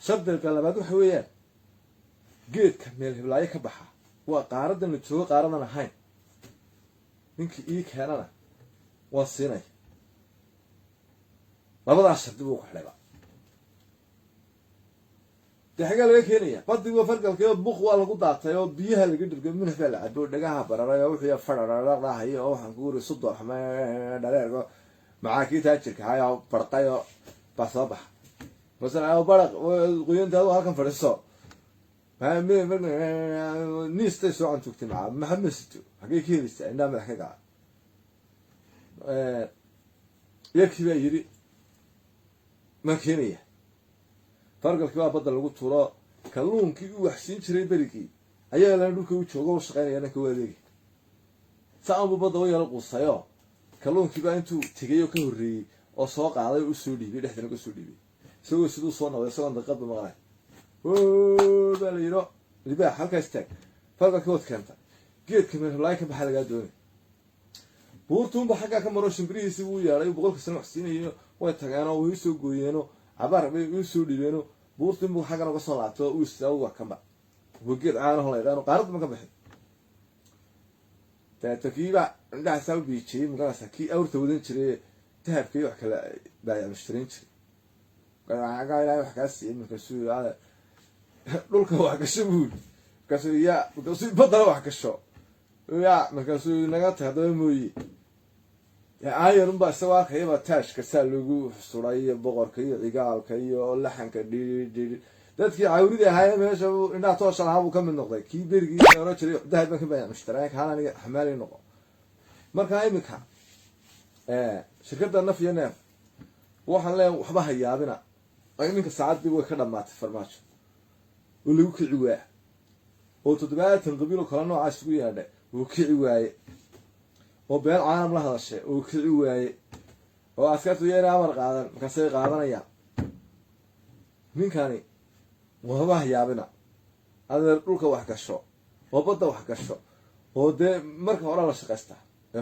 A: shabdalka labaad waxa weeyaan geedka meel hiblaaye ka baxa waa qaaradan la joogo qaaradan ahayn ninkii ii keenana waa siinay labadaas shardi buu ku xidhay taxaga laga keenaya badii waa fargalkeeyo buuq waa lagu daatay oo biyaha laga dhirgay minxa la cabo dhagaha bararay oo wixii farararahay oo waxaan ku guuray sudo xamaa dhaleergo macaakii taajirka haya farqayo basabax مثلا برق وقينت هذا هالكم فرسو ما نيستي سو عن تجتمع ما حمستو حقيقي لسه عندنا من الحكايه. 1 كيلو يري ما كينية فرق الكبار بدل لو ترى كلون كي وحسين شري بريكي أيها لنا دوك وجهه وشقين أنا كوالي سأبو بدو يلقوا الصيا كلون كي بقى أنتو تجيو كهري أسواق على وسودي بيرحنا كسودي بي سووا سدو صونا ويسوون دقات بمغاي باليرو اللي بقى حلقة استك فرق الكبار كانت جيت كمان لايك بحال قادوني buurtuunba xaggaa ka maro shimbirihiisii wuu yeedhay boqolka sano waxsiinayo way tageenoo way usoo gooyeeno cabaar bay usoo dhibeeno buurtuunbu xaggan uga soo laabto uu istaago waa kamba wageed caanaho la yidhaano qaaradda ma ka bixin dabeeto kiiba indhahaasaa u biijiyey magaraysaa kii awrta wadan jiray dahabkii wax kale baayac mushtariin jiray xaggaa ilaahay wax kaa siiyey markaasuu dhulka wax gasho buuri markaasuu baddana wax gasho yaa markaasuu naga tahay haddaba mooye aayarunbaa isagoo arkayaba taashka saa lagu suray iyo boqorka iyo cigaalka iyo laxanka dhidhidhidhi dadkii cawrida ahaayee meesha indhaha toosha lahaa buu ka mid noqday kii berigii oran jiray dahab baan ka baayac mushtareen kaan aniga xamaali noqo markaa iminka shirkadda naf iyo neef waxaan leeyahay waxba ha yaabina iminka saacaddii way ka dhammaatay farmaajo oo lagu kici waa oo 70 qabiil oo kala noocaas isugu yaadhay wuu kici waaye oo been caalam la hadashay oo kici waaye oo askartu yeena amar qaadan markaasay qaadanayaan ninkani waxba ha yaabina adeer dhulka wax gasho oo badda wax gasho oo dee marka hore la shaqaysta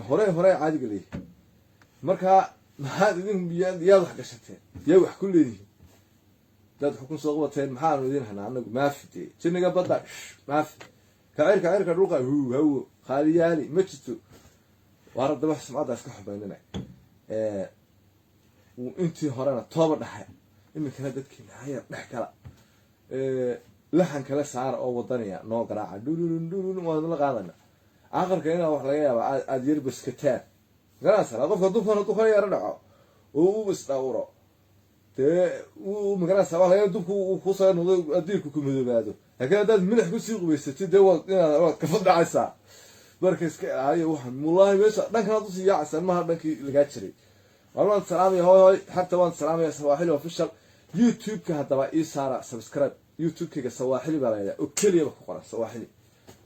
A: hore caadiga leeyahay markaa maxaad idin yaad wax gashateen yaa wax ku leedihiin dad xukun soo qabateen maxaanu idin hanaa anagu maafidee jinniga badda maafi كعيرك الرقة هو خالياني ما جتو وارد ده بحس معاه اسكح بيننا وانتي هرانا طابر دحيا إنك هادتك نهاية نحكلا لحن كلا سعر أو وطنية نوع قراعة دولون وهذا لقاعدنا آخر كينا وحلاقيا أدير بسكتان قراسة لقفك دوفنا يرنعه وبستاورا ومقراسة وحلاقيا دوفك وخوصا أديركو كمدو هكذا داد ملح كسيق بيستي دوا كفضل عسى بركز هاي وحن والله بس دنك نطوس يا عسى ما دنك لقيت شري والله السلام يا هاي حتى وان السلام يا سواحلي وفشل يوتيوب كهذا اي صار سبسكرايب يوتيوب كي سواحلي بلا وكليه بكقرا سواحلي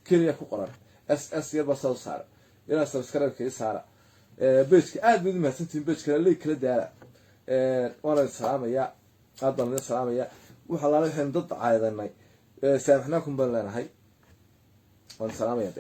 A: كليه كقرا اس يبا سو صار الى سبسكرايب كي صار بيجك اد بد ما سنتين بيجك لي كلا دالا وانا السلام يا ادنا السلام يا وحلال الحين ضد عايدناي سامحناكم بالله هاي والسلام يا